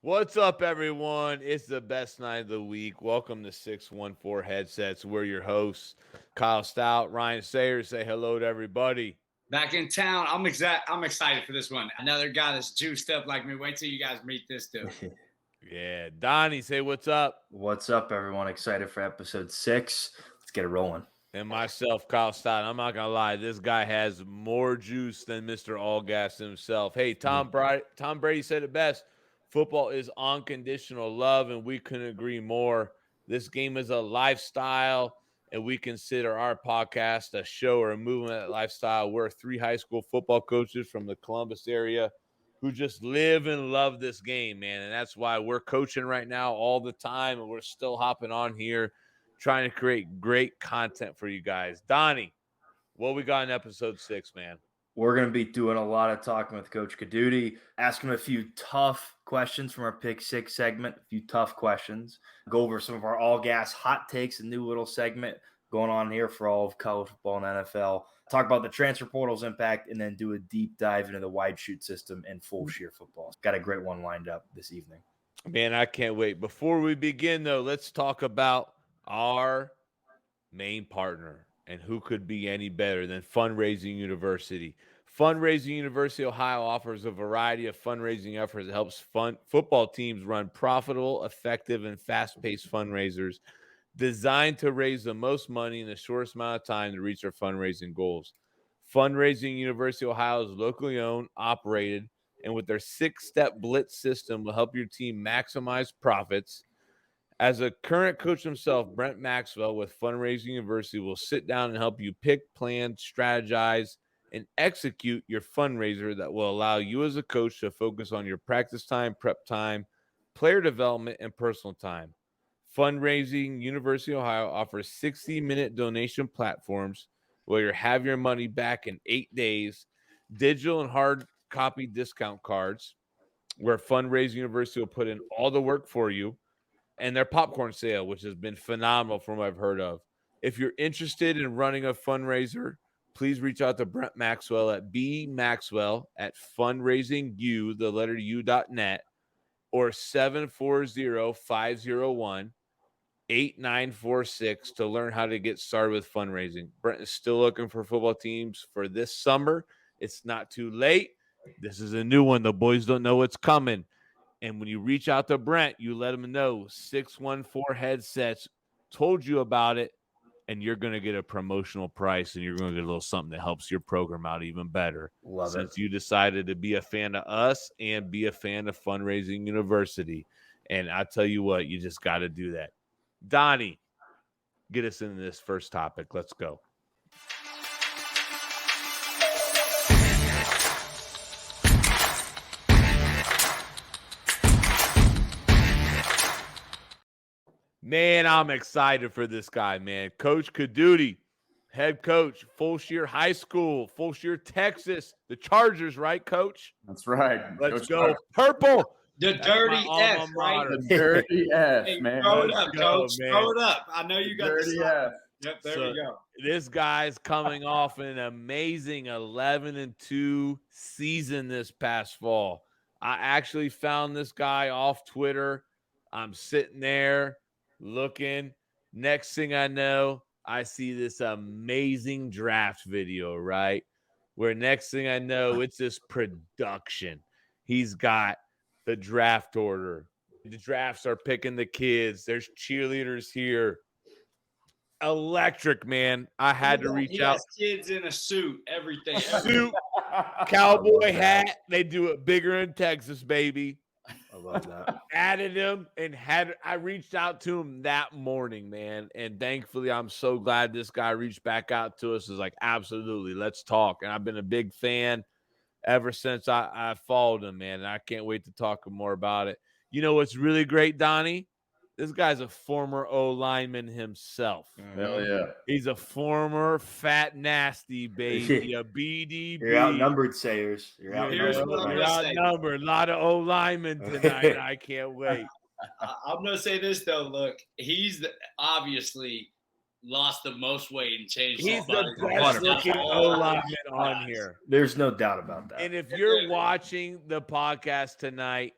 What's up, everyone? It's the best night of the week. Welcome to 614 Headsets. We're your hosts, Kyle Stout, Ryan Sayers. Say hello to everybody. Back in town. I'm excited for this one. Another guy that's juiced up like me. Wait till you guys meet this dude. Yeah, Donnie, say what's up. What's up, everyone? Excited for episode 6. Let's get it rolling. And myself, Kyle Stout. I'm not going to lie. This guy has more juice than Mr. All Gas himself. Hey, Tom Brady said it best. Football is unconditional love, and we couldn't agree more. This game is a lifestyle, and we consider our podcast a show or a movement of that lifestyle. We're 3 high school football coaches from the Columbus area who just live and love this game, man. And that's why we're coaching right now all the time, and we're still hopping on here trying to create great content for you guys. Donnie, what we got in episode 6, man? We're going to be doing a lot of talking with Coach Caduti, asking him a few tough questions from our Pick 6 segment, a few tough questions, go over some of our all-gas hot takes, a new little segment going on here for all of college football and NFL, talk about the transfer portal's impact, and then do a deep dive into the wide shoot system and full shear football. Got a great one lined up this evening. Man, I can't wait. Before we begin, though, let's talk about our main partner, and who could be any better than Fundraising University. Fundraising University Ohio offers a variety of fundraising efforts that helps football teams run profitable, effective, and fast-paced fundraisers designed to raise the most money in the shortest amount of time to reach their fundraising goals. Fundraising University Ohio is locally owned, operated, and with their 6-step blitz system will help your team maximize profits. As a current coach himself, Brent Maxwell with Fundraising University will sit down and help you pick, plan, strategize, and execute your fundraiser that will allow you as a coach to focus on your practice time, prep time, player development, and personal time. Fundraising University Ohio offers 60-minute donation platforms where you have your money back in 8 days, digital and hard copy discount cards where Fundraising University will put in all the work for you, and their popcorn sale, which has been phenomenal from what I've heard of. If you're interested in running a fundraiser, please reach out to Brent Maxwell at bmaxwell@fundraisingu, the letter U.net, or 740-501-8946 to learn how to get started with fundraising. Brent is still looking for football teams for this summer. It's not too late. This is a new one. The boys don't know what's coming. And when you reach out to Brent, you let him know 614 Headsets told you about it, and you're going to get a promotional price, and you're going to get a little something that helps your program out even better. Love Since it. you decided to be a fan of us and be a fan of Fundraising University. And I tell you what, you just got to do that. Donnie, get us into this first topic. Let's go. Man, I'm excited for this guy, man. Coach Caduti, head coach, Full Shear High School, Full Shear, Texas. The Chargers, right, Coach? That's right. Let's Coach go. Carter. Purple. The That's dirty my alma F, right? mater. The dirty F, Hey, man. throw it Let's up, go, coach. man. Throw it up. I know you got dirty this. F. Yep, there So- we go. This guy's coming off an amazing 11-2 season this past fall. I actually found this guy off Twitter. I'm sitting there looking. Next thing I know, I see this amazing draft video, right? Where next thing I know, it's this production. He's got the draft order. The drafts are picking the kids. There's cheerleaders here. Electric, man. I had to reach He out. has kids in a suit, everything. Suit, I cowboy love that. hat. They do it bigger in Texas, baby. I love that. Added him and I reached out to him that morning, man. And thankfully, I'm so glad this guy reached back out to us. Is like, absolutely, let's talk. And I've been a big fan ever since I followed him, man. And I can't wait to talk more about it. You know what's really great, Donnie? This guy's a former O lineman himself. Hell yeah. He's a former fat nasty baby, a BDB. You're outnumbered, Sayers. You're Here's outnumbered. what I'm You're gonna say. outnumbered. A lot of O linemen tonight. I can't wait. I'm going to say this, though. Look, he's obviously lost the most weight and changed He's his the body. best looking O lineman on here. There's no doubt about that. And if you're watching the podcast tonight,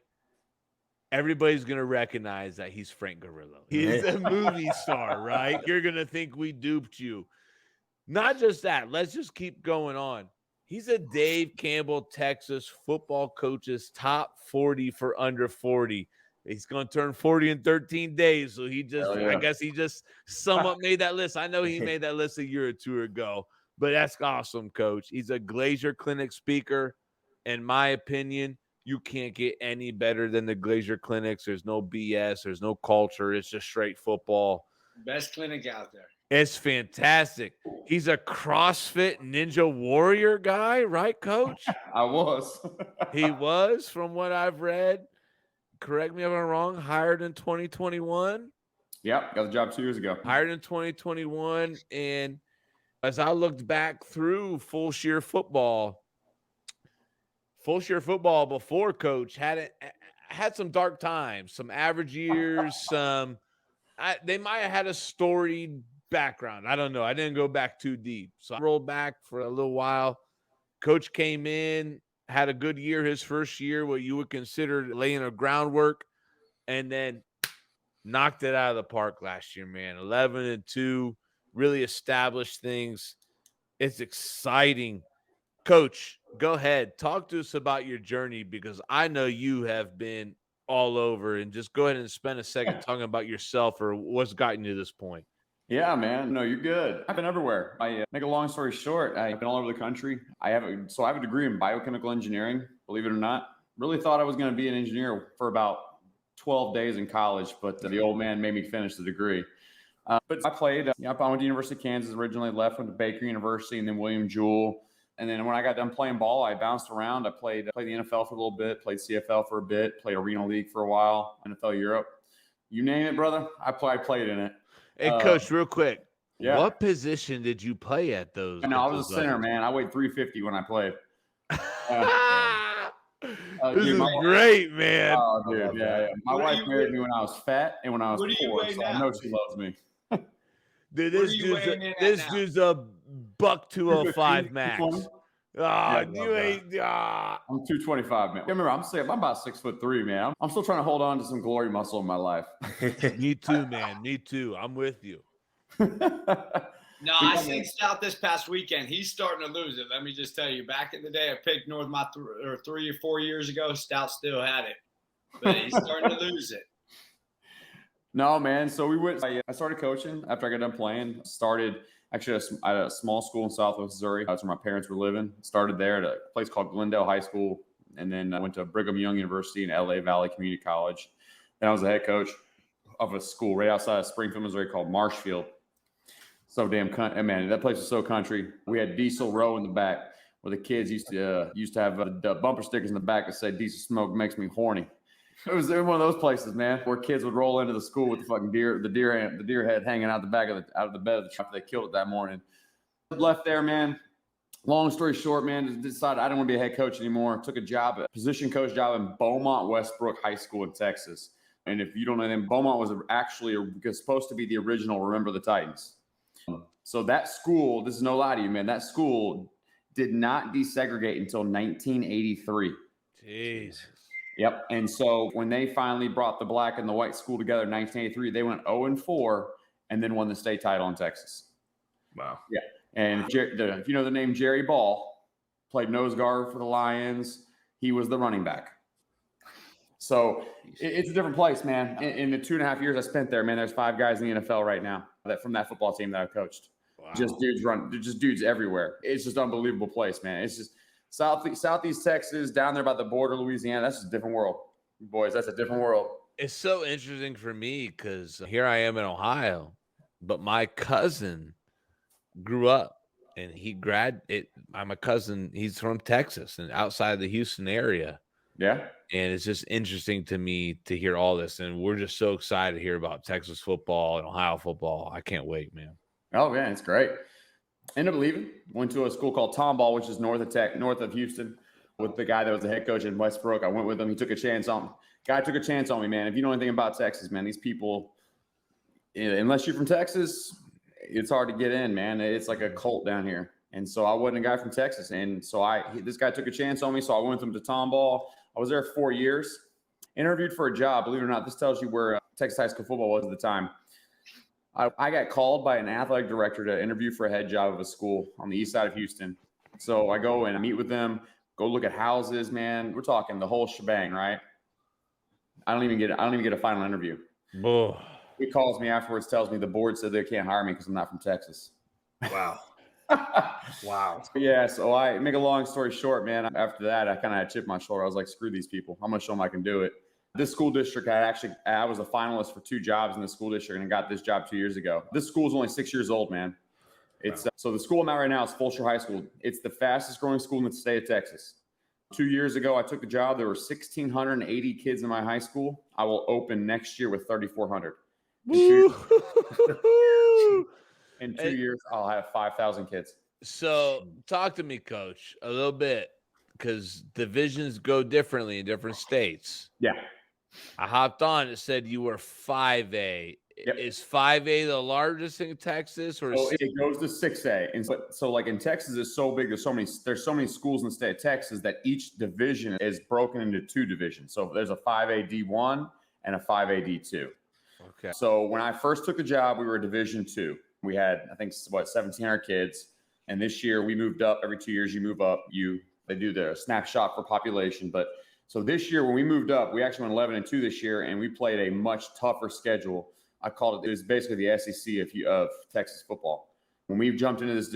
everybody's going to recognize that he's Frank Grillo. He's a movie star, right? You're going to think we duped you. Not just that. Let's just keep going on. He's a Dave Campbell, Texas football coach's top 40 for under 40. He's going to turn 40 in 13 days. So I guess he just somewhat made that list. I know he made that list a year or two ago, but that's awesome, coach. He's a Glazier Clinic speaker. In my opinion, you can't get any better than the Glazier Clinics. There's no BS. There's no culture. It's just straight football. Best clinic out there. It's fantastic. He's a CrossFit Ninja Warrior guy, right, coach? I was. He was, from what I've read. Correct me if I'm wrong, hired in 2021. Yep, got the job 2 years ago. Hired in 2021. And as I looked back through Full Shear football before coach had some dark times, some average years, they might have had a storied background. I don't know. I didn't go back too deep. So I rolled back for a little while. Coach came in, had a good year his first year, what you would consider laying a groundwork, and then knocked it out of the park last year, man. 11-2, really established things. It's exciting. Coach, go ahead. Talk to us about your journey, because I know you have been all over, and just go ahead and spend a second talking about yourself or what's gotten you to this point. Yeah, man. No, you're good. I've been everywhere. I make a long story short, I've been all over the country. I have a degree in biochemical engineering, believe it or not. Really thought I was going to be an engineer for about 12 days in college, but the old man made me finish the degree. But I played. I went to University of Kansas originally, went to Baker University, and then William Jewell. And then when I got done playing ball, I bounced around. I played the NFL for a little bit, played CFL for a bit, played Arena League for a while, NFL Europe. You name it, brother, I played in it. Hey, Coach, real quick. Yeah. What position did you play at those? No, I was a center, man. I weighed 350 when I played. This is great, man. Oh, dude, yeah. My wife married me when I was fat and when I was poor, so I know she loves me. Dude, this dude's a buck 205 max. I'm 225, man. Remember, I'm about 6'3", man. I'm still trying to hold on to some glory muscle in my life. Me too, man. Me too. I'm with you. No, I seen Stout this past weekend. He's starting to lose it. Let me just tell you. Back in the day, I picked North 3 or 4 years ago. Stout still had it, but he's starting to lose it. No, man. So I started coaching after I got done playing. Started actually at a small school in Southwest Missouri. That's where my parents were living. Started there at a place called Glendale High School. And then I went to Brigham Young University in LA Valley Community College. Then I was the head coach of a school right outside of Springfield, Missouri called Marshfield. So damn, man, that place was so country. We had Diesel Row in the back where the kids used to have the bumper stickers in the back that said "Diesel smoke makes me horny." It was one of those places, man, where kids would roll into the school with the fucking deer head hanging out the back out of the bed of the truck. They killed it that morning. Left there, man. Long story short, man, decided I didn't want to be a head coach anymore. Took a position coach job in Beaumont Westbrook High School in Texas. And if you don't know them, Beaumont was actually supposed to be the original Remember the Titans. So that school, this is no lie to you, man, that school did not desegregate until 1983. Jeez. Yep. And so when they finally brought the black and the white school together in 1983, they went 0-4 and then won the state title in Texas. Wow. Yeah. And if you know the name Jerry Ball, played nose guard for the Lions. He was the running back. So it's a different place, man. In the 2.5 years I spent there, man, there's 5 guys in the NFL right now from that football team that I coached. Wow. Just dudes everywhere. It's just an unbelievable place, man. It's just Southeast Texas, down there by the border, Louisiana. That's just a different world, boys. That's a different world. It's so interesting for me because here I am in Ohio, but my cousin grew up and I'm a cousin. He's from Texas and outside the Houston area. Yeah. And it's just interesting to me to hear all this. And we're just so excited to hear about Texas football and Ohio football. I can't wait, man. Oh, man, it's great. Ended up leaving. Went to a school called Tomball, which is north of Houston, with the guy that was the head coach in Westbrook. I went with him. He took a chance on me. Guy took a chance on me, man. If you know anything about Texas, man, these people, unless you're from Texas, it's hard to get in, man. It's like a cult down here. And so I wasn't a guy from Texas. And so this guy took a chance on me. So I went with him to Tomball. I was there 4 years. Interviewed for a job. Believe it or not, this tells you where Texas high school football was at the time. I got called by an athletic director to interview for a head job of a school on the east side of Houston. So I go and I meet with them, go look at houses, man. We're talking the whole shebang, right? I don't even get a final interview. Oh. He calls me afterwards, tells me the board said they can't hire me because I'm not from Texas. Wow. Wow. Yeah, so I make a long story short, man. After that, I kind of had a chip on my shoulder. I was like, screw these people. I'm going to show them I can do it. This school district, I was a finalist for 2 jobs in the school district and I got this job 2 years ago. This school is only 6 years old, man. It's so the school I'm at right now is Fulshire High School. It's the fastest growing school in the state of Texas. 2 years ago, I took the job. There were 1,680 kids in my high school. I will open next year with 3,400. In 2 years, I'll have 5,000 kids. So talk to me, Coach, a little bit, because divisions go differently in different states. Yeah. I hopped on. It said you were 5A. Yep. Is 5A the largest in Texas, or So it goes to 6A? And so like in Texas, it's so big. There's so many schools in the state of Texas that each division is broken into 2 divisions. So there's a 5A D1 and a 5A D2. Okay. So when I first took the job, we were Division 2. We had, I think, 1,700 kids. And this year we moved up. Every 2 years you move up. They do the snapshot for population. But so this year when we moved up, we actually went 11-2 this year, and we played a much tougher schedule. I called it was basically the SEC of Texas football. When we jumped into this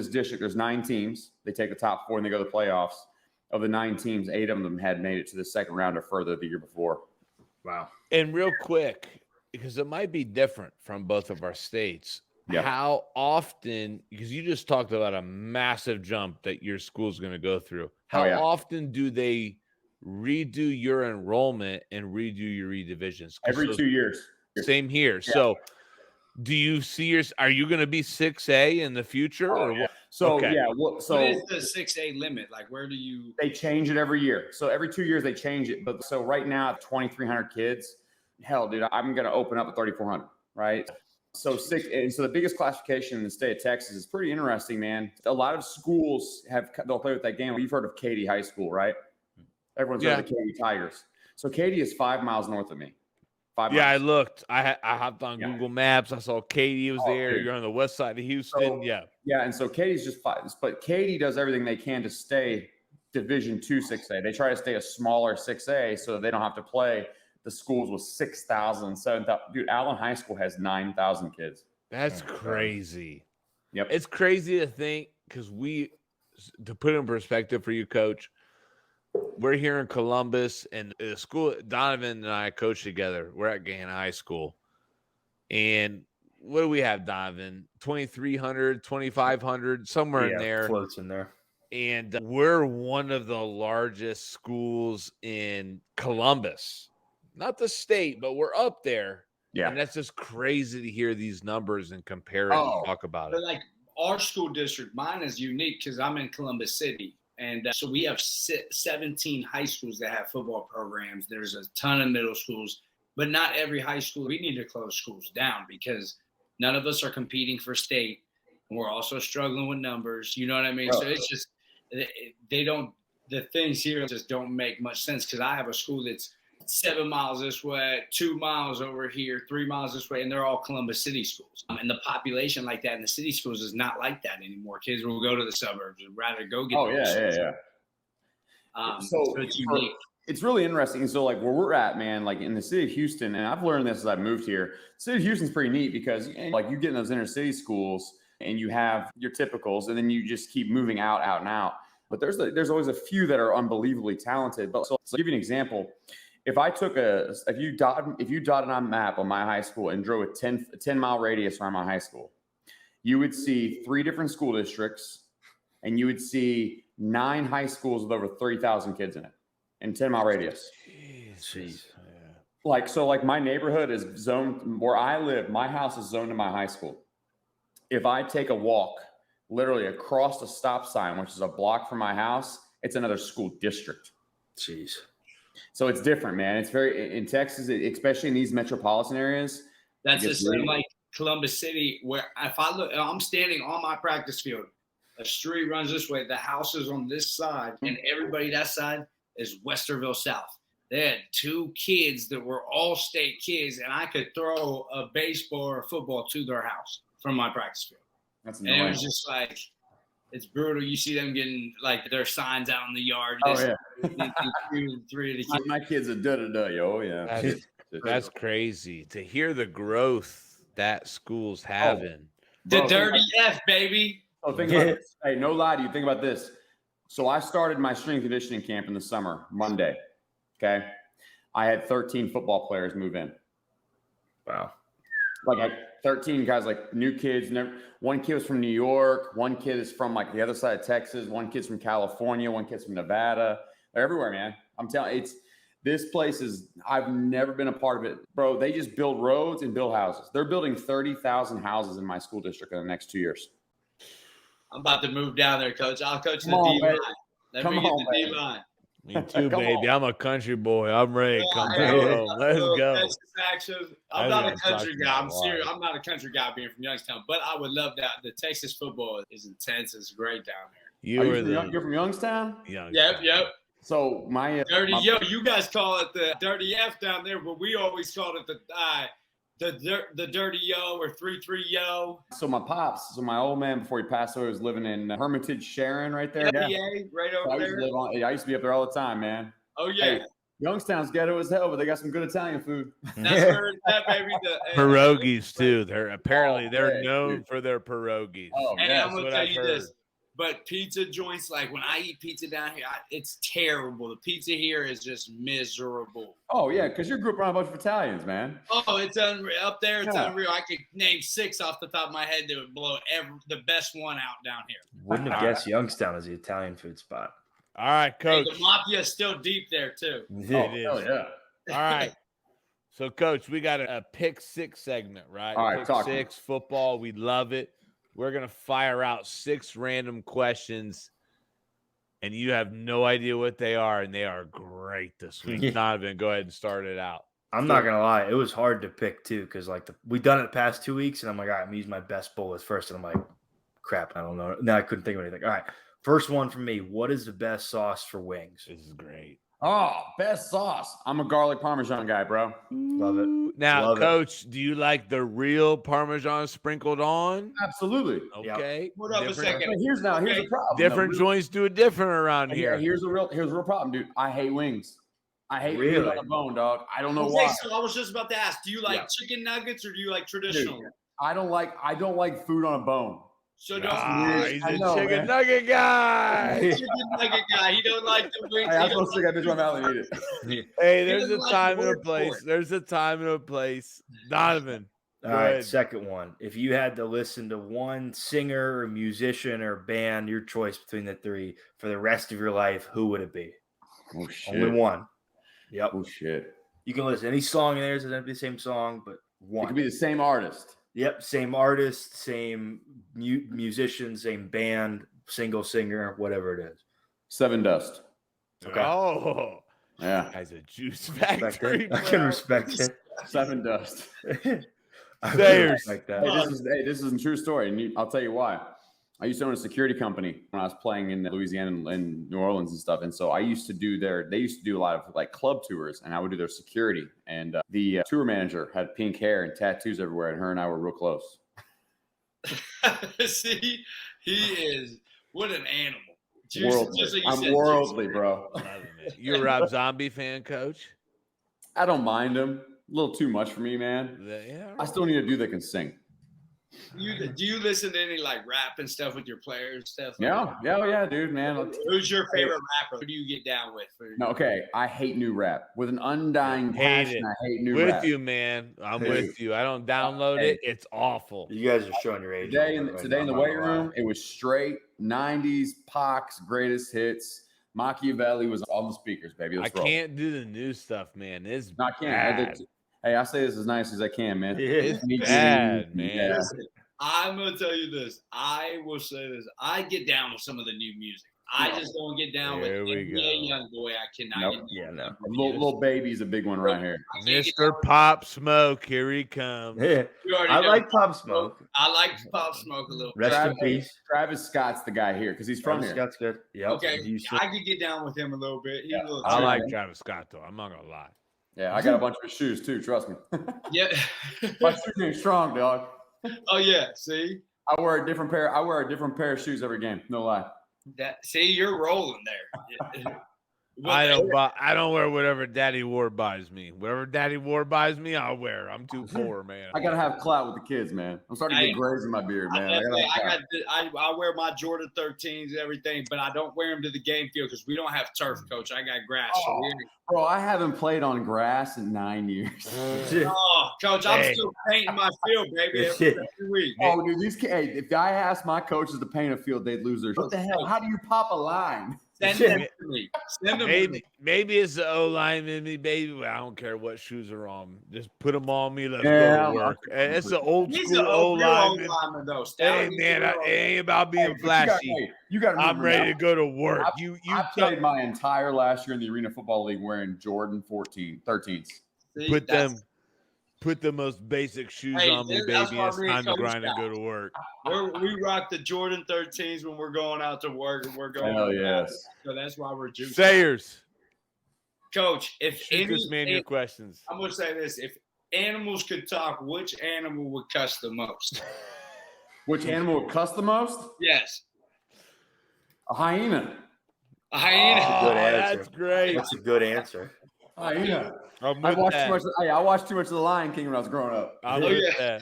district, there's 9 teams. They take the top 4 and they go to the playoffs. Of the 9 teams, 8 of them had made it to the second round or further the year before. Wow. And real quick, because it might be different from both of our states. Yeah. How often, because you just talked about a massive jump that your school's going to go through. How often do they redo your enrollment and redo your redivisions? Every 2 years. Same here. Yeah. So do you see are you going to be 6A in the future? Or what? So, okay. Yeah. So what is the 6A limit? Like, where do you? They change it every year. So every 2 years they change it. But so right now, 2,300 kids. Hell, dude, I'm going to open up at 3,400, right? So the biggest classification in the state of Texas is pretty interesting, man. A lot of schools they'll play with that game. You've heard of Katy High School, right? Everyone's heard of the Katy Tigers. So Katy is 5 miles north of me. 5 miles. I looked. I hopped on Google Maps. I saw Katy was there. Dude. You're on the west side of Houston. Yeah, and so Katy's just 5. But Katy does everything they can to stay Division 2 6A. They try to stay a smaller 6A so that they don't have to play the schools with 6,000, 7,000. Dude, Allen High School has 9,000 kids. That's crazy. Yep. It's crazy to think, because to put it in perspective for you, Coach, we're here in Columbus, and the school, Donovan and I coach together. We're at Gahan High School. And what do we have, Donovan? 2,300, 2,500, somewhere in there. Floats in there. And we're one of the largest schools in Columbus. Not the state, but we're up there. Yeah. And that's just crazy to hear these numbers and compare it and talk about it. But like our school district, mine is unique because I'm in Columbus City. And so we have 17 high schools that have football programs. There's a ton of middle schools, but not every high school. We need to close schools down because none of us are competing for state. And we're also struggling with numbers. You know what I mean? So it's just, the things here just don't make much sense because I have a school that's 7 miles this way, 2 miles over here, 3 miles this way, and they're all Columbus City schools. And the population like that in the city schools is not like that anymore. Kids will go to the suburbs and rather go get. So it's unique. It's really interesting. So like where we're at, man, like in the city of Houston, and I've learned this as I've moved here. The city of Houston's pretty neat because like you get in those inner city schools and you have your typicals, and then you just keep moving out and out. But there's always a few that are unbelievably talented. But so I'll give you an example. If I took if you dotted on a map on my high school and drew a 10-mile radius around my high school, you would see 3 different school districts, and you would see 9 high schools with over 30,000 kids in it in 10-mile radius. Jeez. Like my neighborhood is zoned where I live. My house is zoned to my high school. If I take a walk literally across the stop sign, which is a block from my house, it's another school district. Jeez. So it's different, man. It's very in Texas, especially in these metropolitan areas. That's the same like Columbus City, where if I look, I'm standing on my practice field. A street runs this way. The house is on this side, and everybody that side is Westerville South. they had 2 kids that were all state kids, and I could throw a baseball or a football to their house from my practice field. That's And it annoying. was just like, it's brutal. You see them getting like their signs out in the yard. Oh, Just, yeah. 3 of the My, kids. my kids are da-da-da, yo. Yeah. That's crazy to hear the growth that school's having. The Bro, dirty F, baby. Oh, think about this. Hey, no lie to you. Think about this. So I started my strength conditioning camp in the summer, Monday. Okay. I had 13 football players move in. Wow. Like 13 guys, like new kids. One kid was from New York. One kid is from like the other side of Texas. One kid's from California. One kid's from Nevada. They're everywhere, man. I'm telling you, this place is, I've never been a part of it. Bro, they just build roads and build houses. They're building 30,000 houses in my school district in the next 2 years. I'm about to move down there, Coach. I'll coach the Come on, D line. baby. Let Come me get on, the baby. D line. Me too, Come baby. on. I'm a country boy. I'm ready to come Yeah, home. Let's go. Texas action. I'm I not a didn't talk country to guy. my I'm serious. wife. I'm not a country guy being from Youngstown, but I would love that. The Texas football is intense. It's great down there. You're from Youngstown? young. Yep. So my Dirty my- yo. You guys call it the dirty F down there, but we always called it the dirty yo or 3-3 yo. So my pops, so my old man before he passed away was living in Hermitage, Sharon, right there. NBA right So I over used to there. live on. I used to be up there all the time, man. Oh yeah, Hey, Youngstown's ghetto as hell, but they got some good Italian food. that's where that baby. Pierogies too. They're Oh, they're yeah, known dude. for their pierogies. Oh, And yeah. I'm gonna what tell I've you heard. this, but pizza joints, like when I eat pizza down here, it's terrible. The pizza here is just miserable. Oh yeah, because you grew up around a bunch of Italians, man. Oh, it's unreal. Up there, it's Yeah. unreal. I could name 6 off the top of my head that would blow the best one out down here. Wouldn't have guessed Youngstown is the Italian food spot. All right, Hey, coach. the mafia is still deep there too. Oh, It is. hell yeah. All right. So, coach, we got a pick 6 segment, right? All right, pick talk to me. 6 football. We love it. We're gonna fire out 6 random questions, and you have no idea what they are, and they are great this week. Donovan, go ahead and start it out. I'm not gonna lie, it was hard to pick too, because like we done it the past 2 weeks, and I'm like, all right, I'm using my best bullets first, and I'm like, crap, I don't know. No, I couldn't think of anything. All right, first one from me. What is the best sauce for wings? This is great. Oh, best sauce. I'm a garlic parmesan guy, bro. Love it. Now, Love it. coach, do you like the real Parmesan sprinkled on? Absolutely. Yep. Okay. Hold up a Different- second. But here's the problem. Different though. joints do it different around Yeah, here. here's the real problem, dude. I hate wings. I hate wings Really? on the bone, dog. I don't know Okay, why. so I was just about to ask, do you like Yeah. chicken nuggets or do you like traditional? I don't like food on a bone. So don't Ah, he's I a know, chicken man. nugget guy. chicken nugget guy. He don't like the wings. Hey, He I'm don't so sick. I bitch my mouth and eat it. Hey, there's a doesn't like time the and a word for place. it. There's a time and a place. Donovan. All Go right, ahead. second one. If you had to listen to one singer or musician or band, your choice between the 3 for the rest of your life, who would it be? Oh shit. Only one. Yep. Oh shit. You can listen to any song in there. It doesn't have to be the same song, but It one. could be the same artist. Yep, same artist, same musician, same band, single singer, whatever it is. Seven Dust. Okay. Oh, Yeah. guy's a juice Respect factory. it. I can bro. respect it. Seven Dust. I can Sayers. respect that. This is a true story, and I'll tell you why. I used to own a security company when I was playing in Louisiana and New Orleans and stuff, and so I used to do they used to do a lot of like club tours, and I would do their security. And the tour manager had pink hair and tattoos everywhere, and her and I were real close. See, he is what an animal. Worldly. Just like you I'm said, worldly, bro. Loving it. You a Rob Zombie fan, coach? I don't mind him. A little too much for me, man. Yeah. I still need a dude that can sing. Do you listen to any like rap and stuff with your players and stuff? Yeah, dude, man. Who's your favorite rapper? Who do you get down with? No, okay. I hate new rap with an undying Hate passion. it. I hate new With rap. you, man. I'm Hey. with you. I don't download Hey. it. It's awful. You guys are showing your age. Today right in now, the I'm weight not gonna lie. room, it was straight 90s Pac's greatest hits. Machiavelli was on the speakers, baby. I Let's roll. can't do the new stuff, man. It's No, I can't. bad. Hey, I say this as nice as I can, man. It's Me too. bad, man. Yeah. Listen, I'm gonna tell you this. I will say this. I get down with some of the new music. I just don't get down with There we NBA go. young boy. I cannot Nope. get down. Yeah, no. Little baby's a big one right here. I can't get Mr. down- Pop Smoke, here he comes. Yeah. You already I know. like Pop Smoke. I like Pop Smoke a little. Rest bit. in peace. Travis Scott's the guy here because he's from Travis here. Scott's good. Yep. Okay, You should- I could get down with him a little bit. He's Yeah. a little I tricky. like Travis Scott though. I'm not gonna lie. Yeah, I got a bunch of his shoes too. Trust me. Yeah. My shoe game's strong, dog. Oh yeah. See I wear a different pair of shoes every game. No lie. that? See, you're rolling there. I don't wear whatever Daddy Ward buys me. Whatever Daddy Ward buys me, I'll wear. I'm too poor, man. I gotta have clout with the kids, man. I'm starting to get grays in my beard, man. I wear my Jordan 13s and everything, but I don't wear them to the game field because we don't have turf, coach. I got grass. So Bro, I haven't played on grass in 9 years. oh, coach, I'm still painting my field, baby, every week. Oh, dude, these kids, hey, if I asked my coaches to paint a field, they'd lose their shit. What the hell? How do you pop a line? Send them to me. Send them to me. Maybe it's the O line in me, baby. But I don't care what shoes are on. Just put them on me. Let's Yeah, go to work. It's the old He's school an O old lineman. lineman, though. Hey Stout, he's man, a it real ain't about being flashy. You got. I'm ready to go to work. I played my entire last year in the Arena Football League wearing Jordan 13s. See, Put the most basic shoes Hey, on me, that's baby. why It's me and time to Coach grind and got. go to work. We rock the Jordan 13s when we're going out to work and we're going. Hell yes. So that's why we're juicing. Sayers, Coach, if shoot this man your questions. I'm gonna say this: if animals could talk, which animal would cuss the most? Which animal would cuss the most? Yes, A hyena. a hyena. Oh, good answer. that's great. That's a good answer. Hyena. I'm I with watched that. too much. Hey, I watched too much of The Lion King when I was growing up. I'm Oh, with yeah.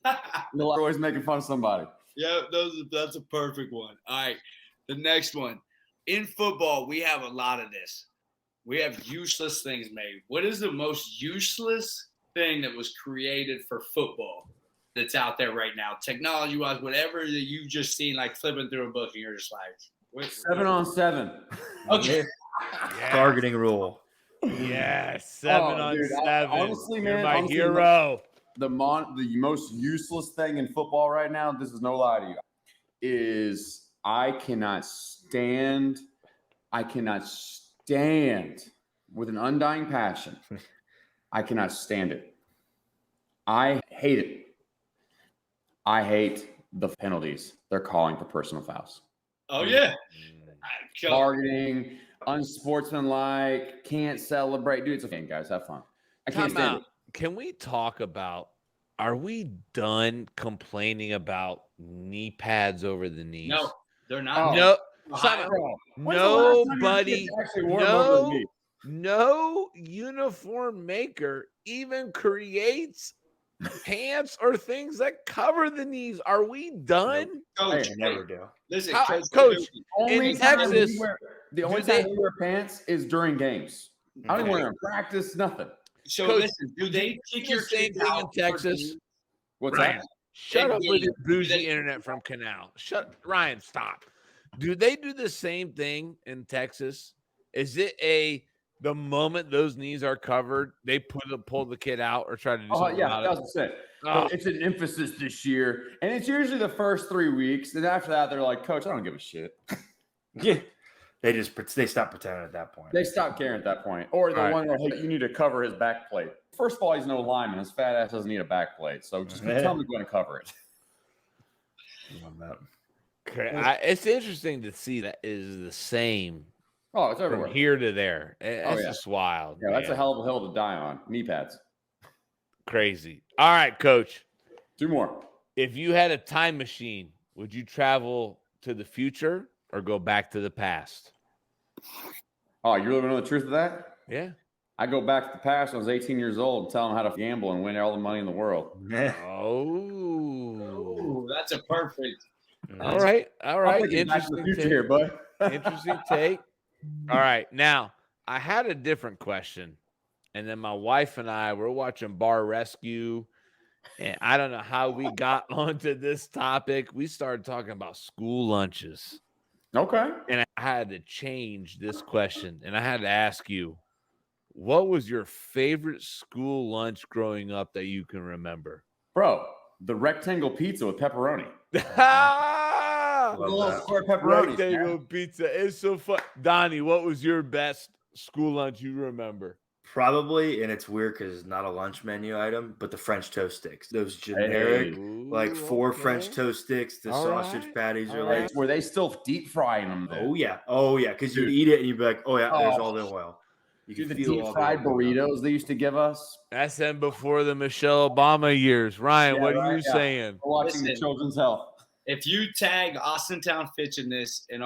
that. They're always making fun of somebody. Yeah, that's a perfect one. All right, the next one. In football, we have a lot of this. We have useless things made. What is the most useless thing that was created for football that's out there right now, technology-wise? Whatever that you just seen, like flipping through a book, and you're just like, what? 7-on-7. Okay. Yes. Targeting rule. Yes, 7-on-7. dude, honestly, You're man, my honestly, hero. The most useless thing in football right now, this is no lie to you, is I cannot stand with an undying passion. I cannot stand it. I hate it. I hate the penalties they're calling for personal fouls. Oh yeah. Targeting, unsportsmanlike, can't celebrate. Dude, it's okay, guys. Have fun. I can't Time stand out. Can we talk about, are we done complaining about knee pads over the knees? No, they're not. No, Ohio. When's the last time your nobody, kids actually wore them over the knee? no uniform maker even creates pants or things that cover the knees. Are we done? Coach, I never do. listen, How- Coach, Coach, Only in time Texas, the only do they- time we wear pants is during games. I don't Okay. wear them in practice, nothing. so Coach, listen, do they kick the your same kids thing out in for Texas? being- What's Ryan, that? shut up with your They- bougie internet from Canal. Ryan, stop. Do they do the same thing in Texas? Is it the moment those knees are covered, they pull the kid out or try to do Oh something yeah, about it? 1,000%. Oh. It's an emphasis this year, and it's usually the first 3 weeks. And after that, they're like, "Coach, I don't give a shit." Yeah. They stop pretending at that point. They stop caring at that point, or the All right. one where hey, you need to cover his back plate. First of all, he's no lineman. His fat ass doesn't need a back plate, so just Yeah. tell him to go and cover it. Okay, it's interesting to see that is the same Oh, it's everywhere. from here to there. That's yeah. just wild. Yeah, that's a man. hell of a hill to die on. Knee pads. Crazy. All right, Coach. 2 more. If you had a time machine, would you travel to the future or go back to the past? Oh, you really want to know the truth of that? Yeah. I go back to the past when I was 18 years old and tell them how to gamble and win all the money in the world. Oh. Ooh, that's a perfect. All right. All right. I'm thinking back to the Interesting future take. here, bud. Interesting take. All right. Now, I had a different question. And then my wife and I were watching Bar Rescue. And I don't know how we got onto this topic. We started talking about school lunches. Okay. And I had to change this question. And I had to ask you, what was your favorite school lunch growing up that you can remember? Bro, the rectangle pizza with pepperoni. pizza. Love that. Square pepperonis. Rectangle pizza. It's so fun. Donnie, what was your best school lunch you remember? Probably, and it's weird because it's not a lunch menu item, but the French toast sticks. Those generic, Ooh, 4 French okay. toast sticks. The All sausage right, patties all are right. like, Were they still deep frying them? oh yeah, because you Dude. eat it and you'd be like, oh yeah, there's Oh. all the oil. You Dude, can the feel deep all fried the oil going up. burritos they used to give us. That's them before the Michelle Obama years. Ryan, Yeah, what are right, you yeah. saying? We're watching the Listen. Children's Health. If you tag Austintown Fitch in this and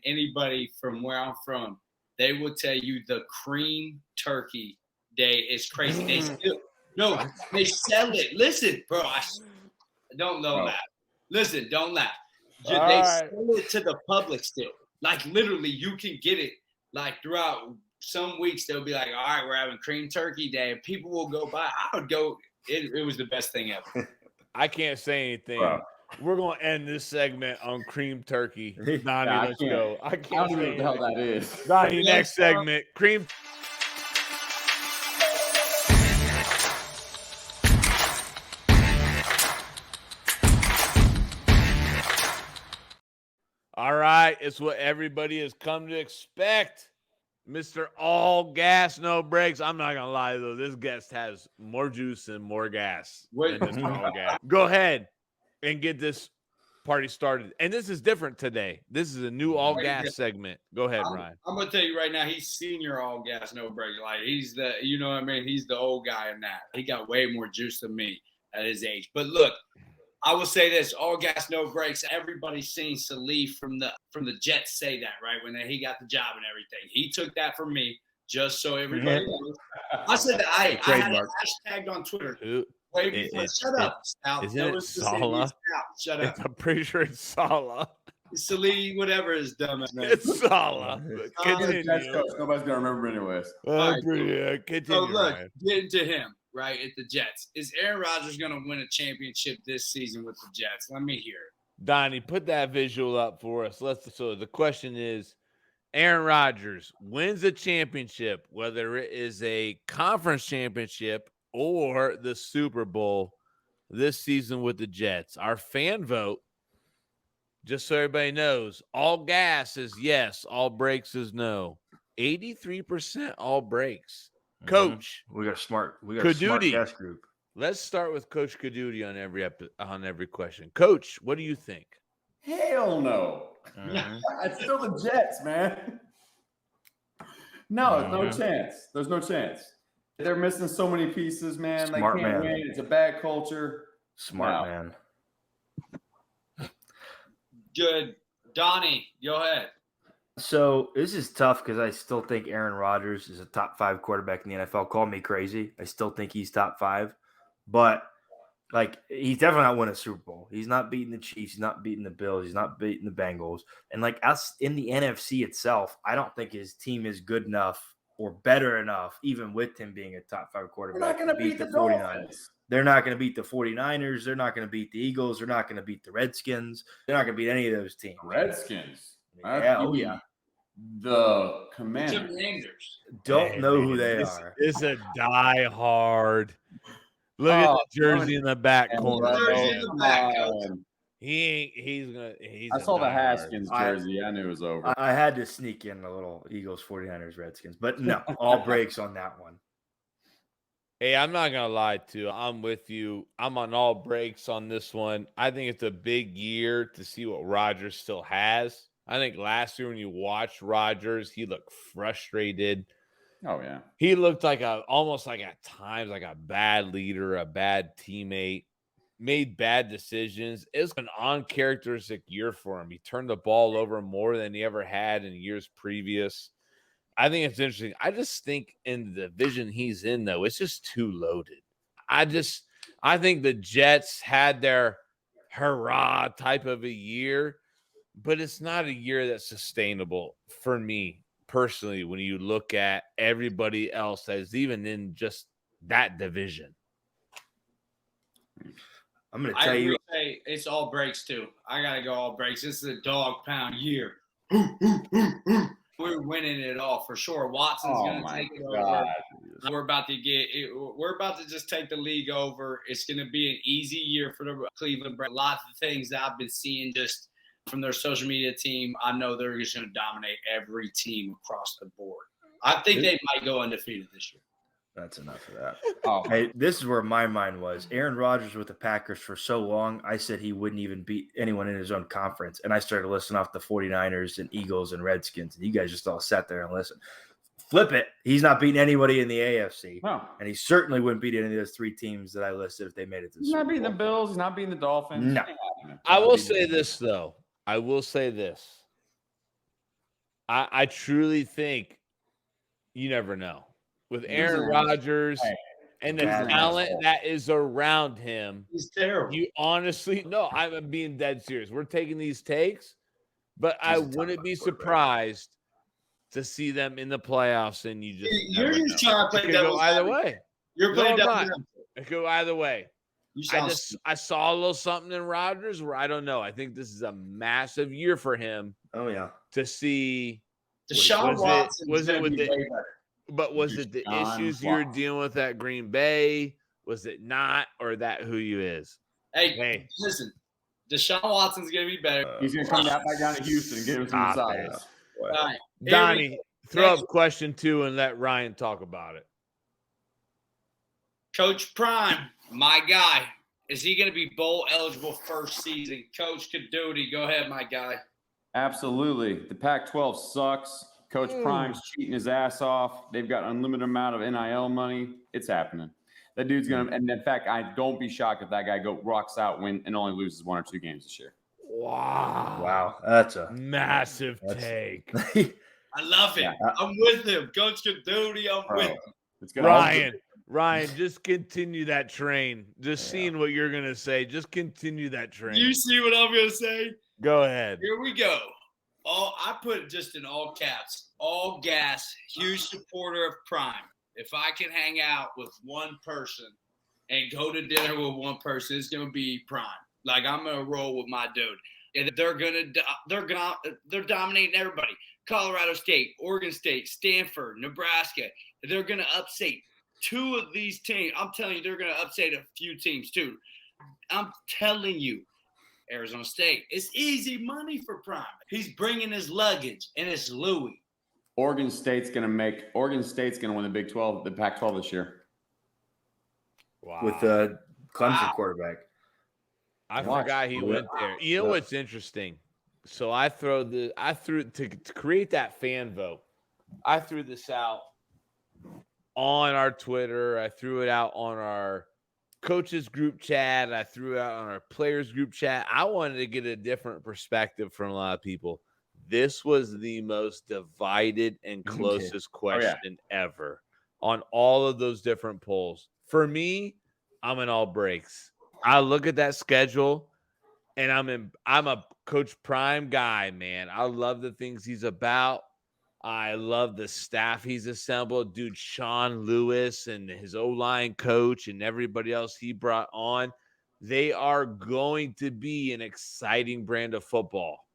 anybody from where I'm from, they will tell you the cream turkey day is crazy. They sell it. Listen, bro, don't laugh. Listen, don't laugh. They All right. sell it to the public still. Like literally, you can get it like throughout some weeks. They'll be like, all right, we're having cream turkey day, and people will go by. I would go. It was the best thing ever. I can't say anything. Bro. We're going to end this segment on cream turkey. Donnie, Yeah, I let's can't. go. I I can't don't say know what the hell anything. that is. Donnie, next segment. Cream. All right, it's what everybody has come to expect. Mr. All Gas, No Brakes. I'm not gonna lie though, this guest has more juice and more gas Wait. than Mr. All Gas. Go ahead and get this party started. And this is different today. This is a new All Gas segment. Go ahead, Ryan. I'm gonna tell you right now, he's senior all gas, no break. Like he's the, you know what I mean? He's the old guy in that. He got way more juice than me at his age. But look, I will say this: all gas, no brakes. Everybody's seen Salih from the Jets say that, right? When he got the job and everything. He took that from me, just so everybody knows. I said that I had a Trademark. hashtag on Twitter. Who- Wait, It- shut up, Stout. isn't That it was to say Saleh? Stout. Shut up. I'm pretty sure it's Salah. Salih, whatever his dumb ass name. It's Salah. But Jets continue. coach. Nobody's gonna remember anyways. Continue, So look, Ryan. getting to him, right, at the Jets. Is Aaron Rodgers going to win a championship this season with the Jets? Let me hear it. Donnie, put that visual up for us. So the question is, Aaron Rodgers wins a championship, whether it is a conference championship or the Super Bowl this season with the Jets. Our fan vote, just so everybody knows, all gas is yes, all brakes is no. 83% all brakes. Coach, We got a smart Kadudi. guest group. let's start with Coach Kadudi on every question. Coach, what do you think? Hell no. It's still the Jets, man. No, no chance. There's no chance. They're missing so many pieces, man. Smart they can't man. win. It's a bad culture. Smart No. man. Good. Donnie, go ahead. So this is tough because I still think Aaron Rodgers is a top 5 quarterback in the NFL. Call me crazy. I still think he's top 5, but like he's definitely not winning a Super Bowl. He's not beating the Chiefs. He's not beating the Bills. He's not beating the Bengals. And like us in the NFC itself, I don't think his team is good enough or better enough, even with him being a top 5 They're quarterback, not going to beat the 49ers. Dolphins. They're not going to beat the 49ers. They're not going to beat the Eagles. They're not going to beat the Redskins. They're not going to beat any of those teams. Redskins. Yeah, oh yeah. The Tim Commanders. Rangers. Don't know who they It's- are. It's a die-hard. Look at the jersey in the back And corner. Jersey bro. in the back, Coach. He's I a saw the diehard. Haskins I- jersey. I knew it was over. I had to sneak in a little Eagles, 49ers, Redskins, but no, all breaks on that one. Hey, I'm not gonna lie to you. I'm with you. I'm on all breaks on this one. I think it's a big year to see what Rodgers still has. I think last year when you watched Rodgers, he looked frustrated. Oh, yeah. He looked like almost like at times like a bad leader, a bad teammate, made bad decisions. It was an uncharacteristic year for him. He turned the ball over more than he ever had in years previous. I think it's interesting. I just think in the division he's in, though, it's just too loaded. I think the Jets had their hurrah type of a year, but it's not a year that's sustainable for me personally when you look at everybody else that's even in just that division. I'm going to I tell agree. you, Hey, it's all breaks too. I gotta go all breaks. This is a dog pound year. We're winning it all for sure. Watson's Oh, gonna my take it over. God. We're about to we're about to just take the league over. It's gonna be an easy year for the Cleveland Browns. A lot of things that I've been seeing just from their social media team, I know they're just going to dominate every team across the board. I think they might go undefeated this year. That's enough of that. Oh, Hey, this is where my mind was. Aaron Rodgers with the Packers for so long, I said he wouldn't even beat anyone in his own conference. And I started listening off the 49ers and Eagles and Redskins. And you guys just all sat there and listened. Flip it. He's not beating anybody in the AFC. no. And he certainly wouldn't beat any of those three teams that I listed if they made it to the He's not Super beating the Bowl. Bills. He's not beating the Dolphins. No. Ain't happening. I will say this, though. I will say this. I truly think you never know. With Aaron Rodgers and the Bad talent asshole. that is around him, He's terrible. you honestly, no, I'm being dead serious. We're taking these takes, but I He's a top wouldn't be quarterback. surprised to see them in the playoffs, and you just You're never just know. trying to It play could go devil's either advocate. way. You're playing No, I'm devil's not. advocate. It could go either way. You I sound just I saw a little something in Rodgers where I don't know. I think this is a massive year for him Oh, yeah. to see. Deshaun was it- Watson was it with the- way better. But was it the Deshaun issues you were Watson. dealing with at Green Bay? Was it not, or that who you is? Hey, Hey, listen, Deshaun Watson's going to be better. He's going to come back down to Houston and give him some Stop size. it. All right. Donnie, throw up question 2 and let Ryan talk about it. Coach Prime, my guy. Is he going to be bowl eligible first season? Coach Kadoti, go ahead, my guy. Absolutely. The Pac-12 sucks. Coach Prime's cheating his ass off. They've got unlimited amount of NIL money. It's happening. That dude's gonna. And in fact, I don't be shocked if that guy rocks out, win, and only loses 1 or 2 games this year. Wow. Wow. That's a Massive That's- take. I love it. Yeah. I'm with him. Coach Kadoti, I'm Bro, with him. it's gonna Ryan, just continue that train. Just seeing what you're gonna say. Just continue that train. You see what I'm going to say? Go ahead. Here we go. I put it just in all caps, all gas, huge supporter of Prime. If I can hang out with one person and go to dinner with one person, it's gonna be Prime. Like I'm gonna roll with my dude, and they're dominating everybody. Colorado State, Oregon State, Stanford, Nebraska. They're gonna upset 2 of these teams. I'm telling you, they're gonna upset a few teams too. I'm telling you. Arizona State. It's easy money for Prime. He's bringing his luggage, and it's Louis. Oregon State's gonna win the Big 12, the Pac-12 this year. Wow. with the Clemson Wow. quarterback. I Watch. forgot he went there. You know Yeah. what's interesting? So I threw to create that fan vote. I threw this out on our Twitter. I threw it out on our coaches group chat. I threw it out on our players group chat. I wanted to get a different perspective from a lot of people. This was the most divided and Okay. closest Oh, yeah. question ever on all of those different polls. For me, I'm in all breaks. I look at that schedule and I'm a Coach Prime guy, man. I love the things he's about. I love the staff he's assembled. Dude, Sean Lewis and his O-line coach and everybody else he brought on. They are going to be an exciting brand of football.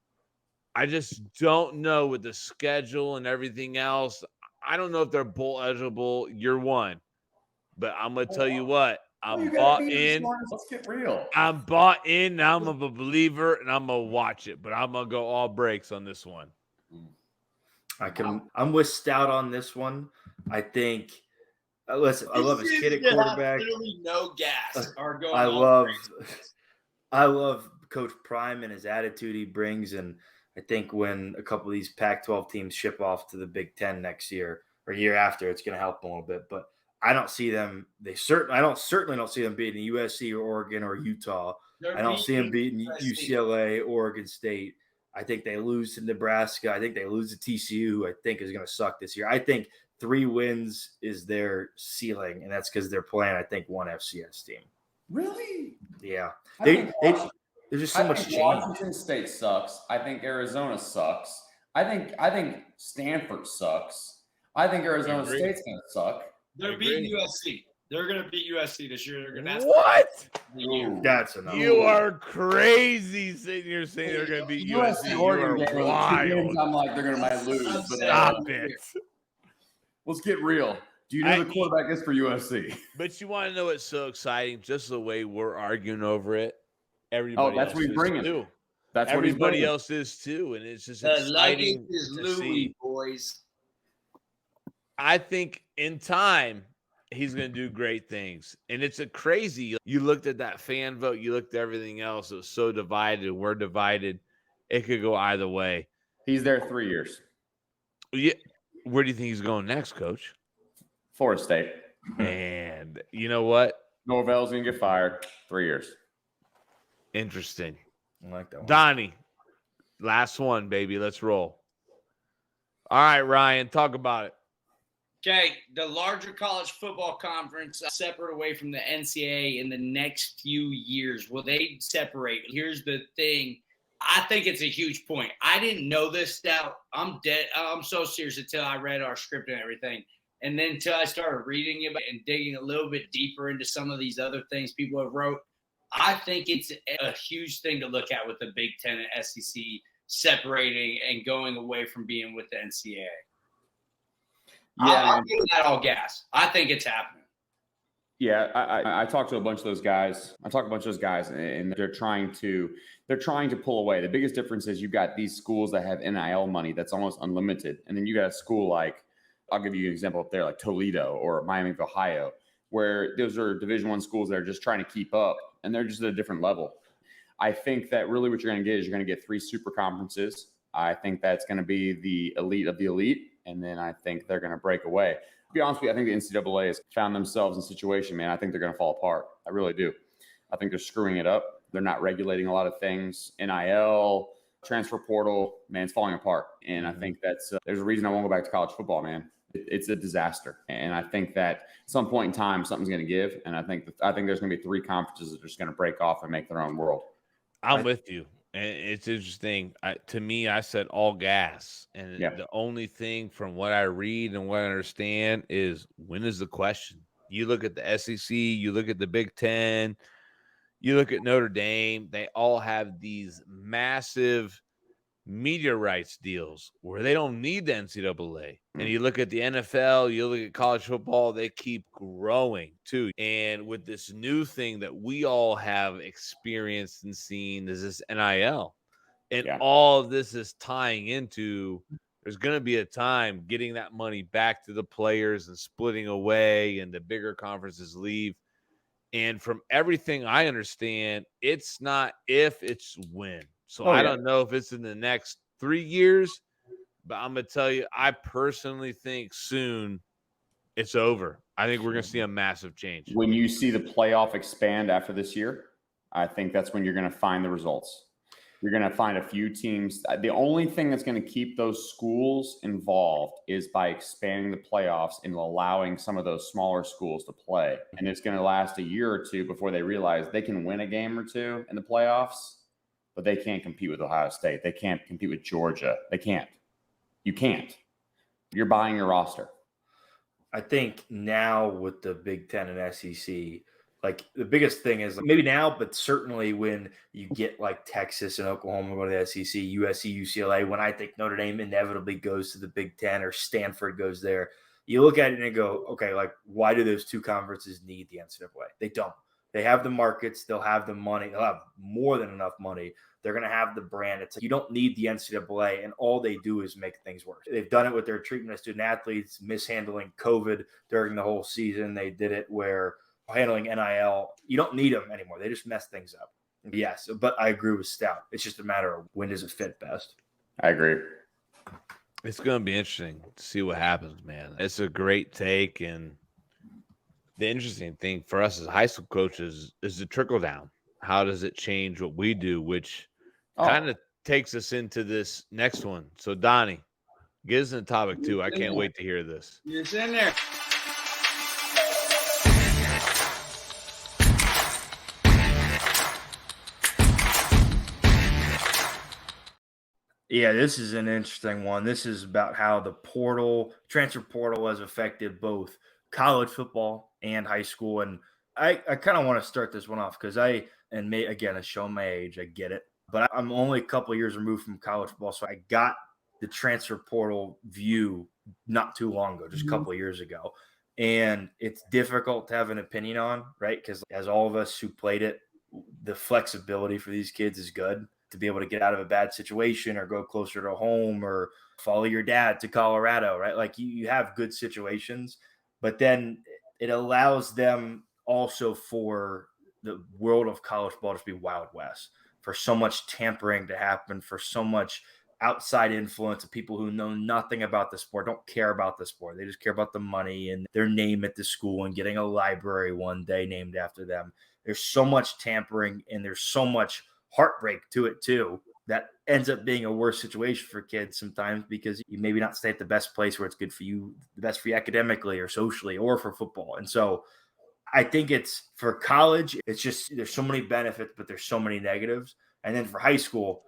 I just don't know with the schedule and everything else. I don't know if they're bowl eligible year 1. But I'm going to tell you what. I'm bought in. Let's get real. I'm bought in. I'm a believer, and I'm going to watch it. But I'm going to go all breaks on this one. I'm with Stout on this one. I think. Listen, I love his kid at quarterback. Literally no gas. Or going I all love, crazy. I love Coach Prime and his attitude he brings, and I think when a couple of these Pac-12 teams ship off to the Big Ten next year or year after, it's going to help them a little bit. But I don't see them. I don't see them beating USC or Oregon or Utah. They're I don't see them beating beating USC. UCLA, Oregon State. I think they lose to Nebraska. I think they lose to TCU, who I think is going to suck this year. I think 3 wins is their ceiling, and that's because they're playing, I think, one FCS team. Really? Yeah. I They, think they, Wash- there's just so I much think change. Washington State sucks. I think Arizona sucks. I think Stanford sucks. I think Arizona agree. State's gonna suck. They're I beating agree. USC. They're going to beat USC this year. They're gonna, What? Ooh. That's enough. You are crazy sitting here saying they're going to beat USC. You Oregon are game are the 2 wild. games I'm like they're gonna lose. But Stop it. let's get real. Do you know I- who the quarterback is for USC? But you want to know what's so exciting? Just the way we're arguing over it. Everybody that's else what he's is bringing. too. That's what he's Everybody bringing. else is too, and it's just The luggage exciting is to Louis, see. boys. I think in time he's going to do great things, and it's a crazy. You looked at that fan vote, you looked at everything else. It was so divided. We're divided. It could go either way. He's there 3 years. Yeah, where do you think he's going next, Coach? Florida State. And you know what? Norvell's gonna get fired. 3 years. Interesting. I like that one. Donnie, last one, baby. Let's roll. All right, Ryan, talk about it. Okay, the larger college football conference separate away from the NCAA in the next few years. Will they separate? Here's the thing. I think it's a huge point. I didn't know this stout. I'm dead. I'm so serious until I read our script and everything. And then until I started reading it and digging a little bit deeper into some of these other things people have wrote, I think it's a huge thing to look at with the Big Ten and SEC separating and going away from being with the NCAA. I'm giving that all gas. I think it's happening. Yeah, I talked to a bunch of those guys. And they're trying to pull away. The biggest difference is you've got these schools that have NIL money that's almost unlimited, and then you got a school like, I'll give you an example up there, like Toledo or Miami of Ohio, where those are Division I schools that are just trying to keep up, and they're just at a different level. I think that really what you're going to get is you're going to get 3 super conferences. I think that's going to be the elite of the elite, and then I think they're going to break away. To be honest with you, I think the NCAA has found themselves in a situation, man. I think they're going to fall apart. I really do. I think they're screwing it up. They're not regulating a lot of things. NIL, transfer portal, man, it's falling apart. And I think that's there's a reason I won't go back to college football, man. It's a disaster. And I think that at some point in time, something's going to give. And I think there's going to be 3 conferences that are just going to break off and make their own world. I'm with you. And it's interesting. To me, I said all gas. And the only thing from what I read and what I understand is, when is the question? You look at the SEC, you look at the Big Ten, you look at Notre Dame, they all have these massive media rights deals where they don't need the NCAA. And you look at the NFL, you look at college football, they keep growing too. And with this new thing that we all have experienced and seen is this NIL. And all of this is tying into, there's going to be a time getting that money back to the players and splitting away, and the bigger conferences leave. And from everything I understand, it's not if, it's when. So I don't know if it's in the next 3 years, but I'm going to tell you, I personally think soon it's over. I think we're going to see a massive change. When you see the playoff expand after this year, I think that's when you're going to find the results. You're going to find a few teams. The only thing that's going to keep those schools involved is by expanding the playoffs and allowing some of those smaller schools to play. And it's going to last a year or two before they realize they can win a game or two in the playoffs, but they can't compete with Ohio State. They can't compete with Georgia. They can't. You can't. You're buying your roster. I think now with the Big Ten and SEC, like the biggest thing is maybe now, but certainly when you get like Texas and Oklahoma go to the SEC, USC, UCLA, when I think Notre Dame inevitably goes to the Big Ten or Stanford goes there, you look at it and you go, okay, like why do those 2 conferences need the NCAA? They don't. They have the markets. They'll have the money. They'll have more than enough money. They're going to have the brand. It's like you don't need the NCAA, and all they do is make things worse. They've done it with their treatment of student athletes, mishandling COVID during the whole season. They did it where handling NIL. You don't need them anymore. They just mess things up. Yes, but I agree with Stout. It's just a matter of when does it fit best. I agree. It's going to be interesting to see what happens, man. It's a great take, and the interesting thing for us as high school coaches is the trickle down. How does it change what we do, which kind of takes us into this next one. So, Donnie, get us into topic 2. I can't wait to hear this. You're in there. Yeah, this is an interesting one. This is about how the transfer portal has affected both college football and high school. And I kind of want to start this one off because again, I show my age, I get it. But I'm only a couple of years removed from college football, so I got the transfer portal view not too long ago, just a couple of years ago. And it's difficult to have an opinion on, right? Because as all of us who played it, the flexibility for these kids is good. to be able to get out of a bad situation or go closer to home or follow your dad to Colorado, right? Like you have good situations, but then it allows them also for the world of college ball to be Wild West, for so much tampering to happen, for so much outside influence of people who know nothing about the sport, don't care about the sport. They just care about the money and their name at the school and getting a library one day named after them. There's so much tampering and there's so much heartbreak to it too, that ends up being a worse situation for kids sometimes, because you maybe not stay at the best place where it's good for you, the best for you academically or socially or for football. And so I think it's for college, it's just there's so many benefits, but there's so many negatives. And then for high school,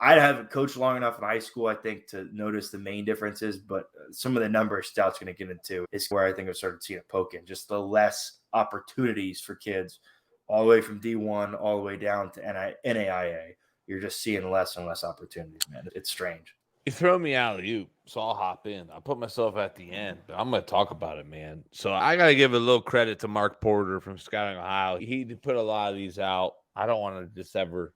I haven't coached long enough in high school, I think, to notice the main differences, but some of the numbers Stout's going to get into is where I think I've started seeing it poke in. Just the less opportunities for kids all the way from D1 all the way down to NAIA. You're just seeing less and less opportunities, man. It's strange. You throw me alley-oop, so I'll hop in. I'll put myself at the end, but I'm going to talk about it, man. So I got to give a little credit to Mark Porter from Scouting Ohio. He put a lot of these out. I don't want to just ever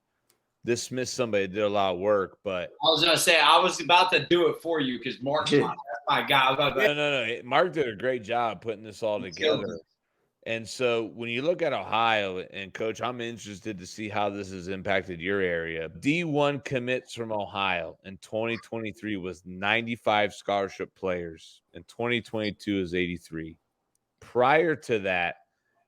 dismiss somebody that did a lot of work, but I was going to say, I was about to do it for you because Mark's my guy. No. Mark did a great job putting this all together. And so when you look at Ohio, and Coach, I'm interested to see how this has impacted your area. D1 commits from Ohio in 2023 was 95 scholarship players, and 2022 is 83. Prior to that,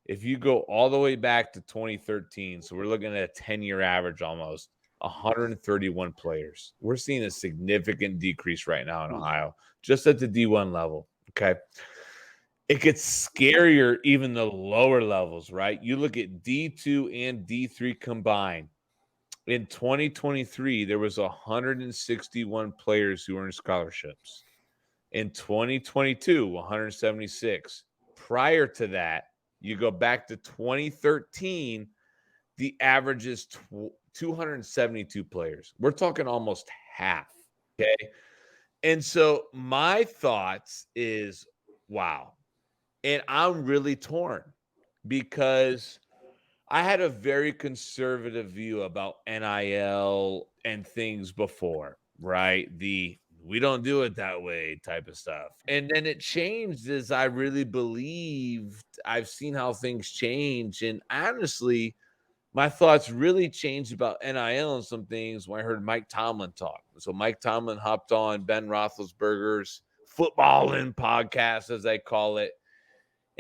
if you go all the way back to 2013, so we're looking at a 10-year average almost, 131 players. We're seeing a significant decrease right now in Ohio, just at the D1 level, okay? It gets scarier even the lower levels, right? You look at D2 and D3 combined. In 2023, there was 161 players who earned scholarships. In 2022, 176. Prior to that, you go back to 2013, the average is 272 players. We're talking almost half, okay? And so my thoughts is, wow. And I'm really torn because I had a very conservative view about NIL and things before, right? We don't do it that way type of stuff. And then it changed as I really believed. I've seen how things change. And honestly, my thoughts really changed about NIL and some things when I heard Mike Tomlin talk. So Mike Tomlin hopped on Ben Roethlisberger's Footballin' podcast, as they call it.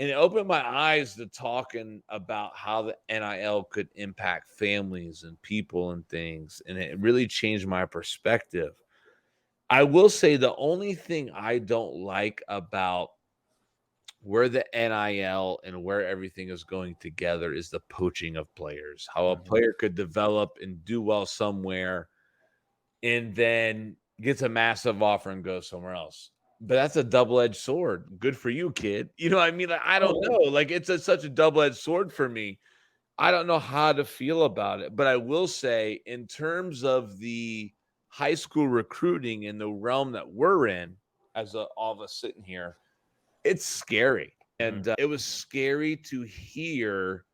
And it opened my eyes to talking about how the NIL could impact families and people and things. And it really changed my perspective. I will say the only thing I don't like about where the NIL and where everything is going together is the poaching of players. How a player could develop and do well somewhere and then gets a massive offer and goes somewhere else. But that's a double-edged sword. Good for you, kid. You know what I mean? Like, I don't know. Like, it's such a double-edged sword for me. I don't know how to feel about it. But I will say, in terms of the high school recruiting in the realm that we're in, as all of us sitting here, it's scary. And it was scary to hear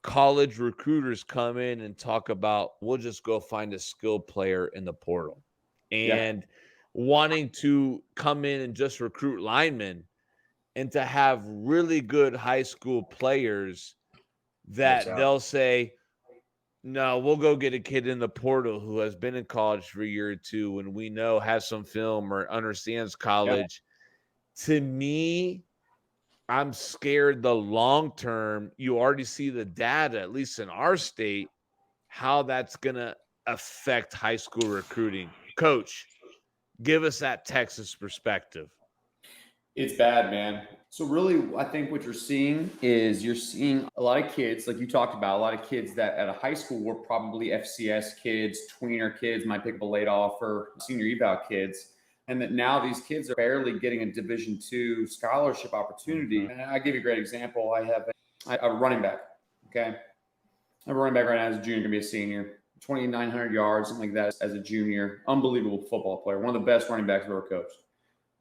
college recruiters come in and talk about, we'll just go find a skilled player in the portal. And wanting to come in and just recruit linemen, and to have really good high school players that they'll say, no, we'll go get a kid in the portal who has been in college for a year or two and we know has some film or understands college. To me, I'm scared the long term. You already see the data, at least in our state, how that's going to affect high school recruiting. Coach, give us that Texas perspective. It's bad, man. So really, I think what you're seeing is you're seeing a lot of kids, like you talked about, a lot of kids that at a high school were probably FCS kids, tweener kids, might pick up a late offer, senior eval kids. And that now these kids are barely getting a Division II scholarship opportunity. And I give you a great example. I have a running back, okay? I have a running back right now as a junior, going to be a senior. 2,900 yards, something like that as a junior. Unbelievable football player. One of the best running backs I've ever coached.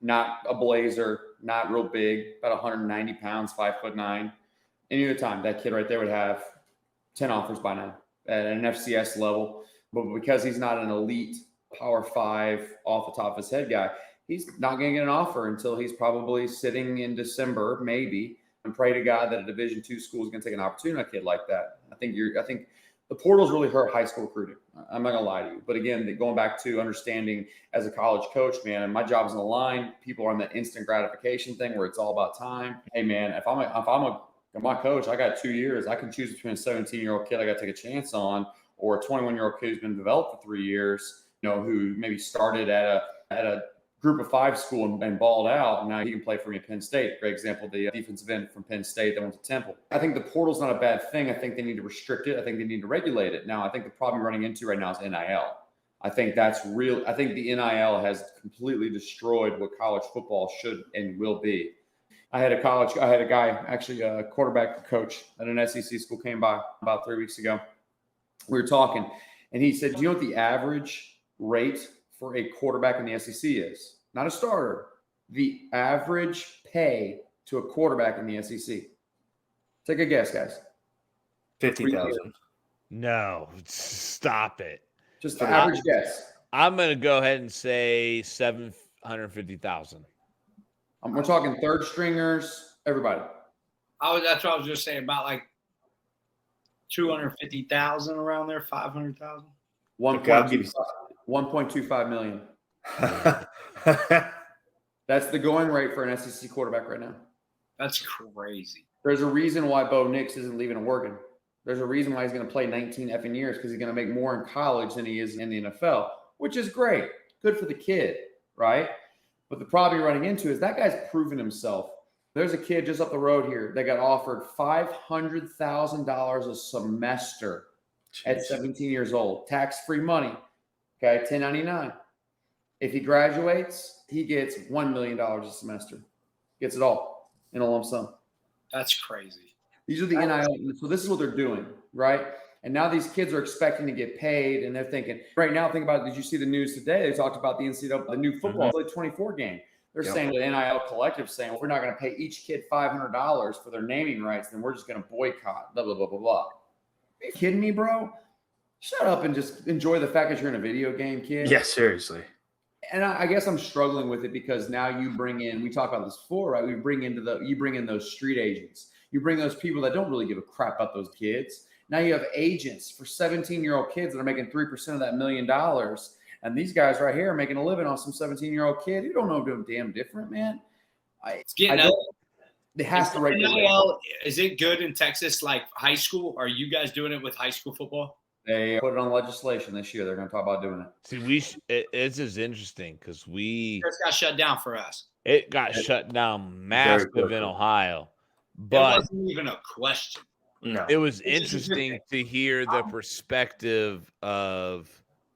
Not a blazer, not real big, about 190 pounds, 5'9". Any other time, that kid right there would have 10 offers by now at an FCS level. but because he's not an elite Power 5 off the top of his head guy, he's not going to get an offer until he's probably sitting in December, maybe, and pray to God that a Division II school is going to take an opportunity on a kid like that. I think the portals really hurt high school recruiting. I'm not going to lie to you. But again, going back to understanding as a college coach, man, and my job's on the line. People are on the instant gratification thing where it's all about time. Hey, man, if I'm my coach, I got 2 years. I can choose between a 17-year-old kid I got to take a chance on or a 21-year-old kid who's been developed for 3 years, who maybe started at a group of 5 school and balled out. And now he can play for me at Penn State. Great example, the defensive end from Penn State that went to Temple. I think the portal's not a bad thing. I think they need to restrict it. I think they need to regulate it. Now, I think the problem you're running into right now is NIL. I think that's real. I think the NIL has completely destroyed what college football should and will be. I had a guy, actually a quarterback coach at an SEC school came by about 3 weeks ago. We were talking, and he said, do you know what the average rate for a quarterback in the SEC is? Not a starter. The average pay to a quarterback in the SEC. Take a guess, guys. $50,000. No, stop it. Just the average guess. I'm going to go ahead and say 750,000. We're talking third stringers, everybody. That's what I was just saying, about like 250,000 around there, 500,000. 1.25 million. That's the going rate for an SEC quarterback right now. That's crazy. There's a reason why Bo Nix isn't leaving Oregon. There's a reason why he's going to play 19 effing years, because he's going to make more in college than he is in the NFL, which is great. Good for the kid, right? But the problem you're running into is that guy's proven himself. There's a kid just up the road here that got offered $500,000 a semester at 17 years old. Tax-free money. Okay, 1099. If he graduates, he gets $1 million a semester. Gets it all in a lump sum. That's crazy. These are the NIL. So this is what they're doing, right? And now these kids are expecting to get paid, and they're thinking, right now, think about it. Did you see the news today? They talked about the NCAA, the new football, the 24 game. They're saying the NIL collective saying, well, we're not going to pay each kid $500 for their naming rights, then we're just going to boycott, blah, blah, blah, blah, blah. Are you kidding me, bro? Shut up and just enjoy the fact that you're in a video game, kid. Yeah, seriously. And I guess I'm struggling with it because now you bring in, we talked about this before, right? You bring in those street agents. You bring those people that don't really give a crap about those kids. Now you have agents for 17-year-old kids that are making 3% of that $1 million. And these guys right here are making a living on some 17-year-old kid who don't know them damn different, man. It's getting up. It has to regulate. Is it good in Texas, like high school? Are you guys doing it with high school football? They put it on legislation this year. They're going to talk about doing it. See, it's just interesting because it got shut down for us. It got shut down massive in Ohio. But it wasn't even a question. No. It was interesting to hear the perspective of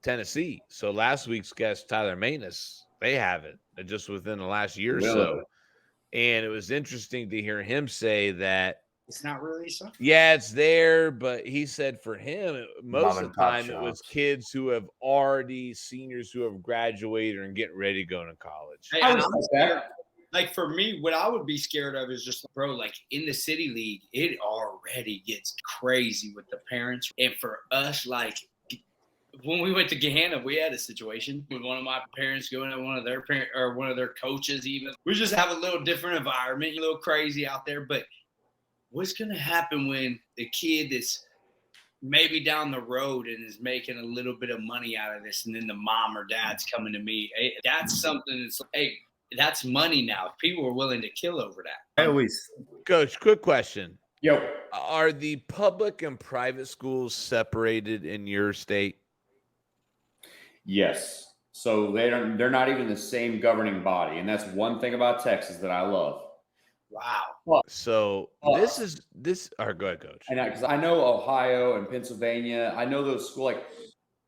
Tennessee. So last week's guest, Tyler Maintenance, they have it just within the last year or so. And it was interesting to hear him say that it's not really something. Yeah, it's there, but he said for him, most of the time it was kids who have already seniors who have graduated and getting ready to go to college. Hey, like for me, what I would be scared of is just, bro, like in the city league, it already gets crazy with the parents. And for us, like when we went to Gahanna, we had a situation with one of my parents going to one of their parents or one of their coaches. Even we just have a little different environment, a little crazy out there. But what's going to happen when the kid that's maybe down the road and is making a little bit of money out of this, and then the mom or dad's coming to me? Hey, that's something that's hey. That's money now. People are willing to kill over that. Coach, quick question. Yo. Are the public and private schools separated in your state? Yes. So they're not even the same governing body. And that's one thing about Texas that I love. Wow. So this is go ahead, Coach. And because I know Ohio and Pennsylvania, I know those schools, like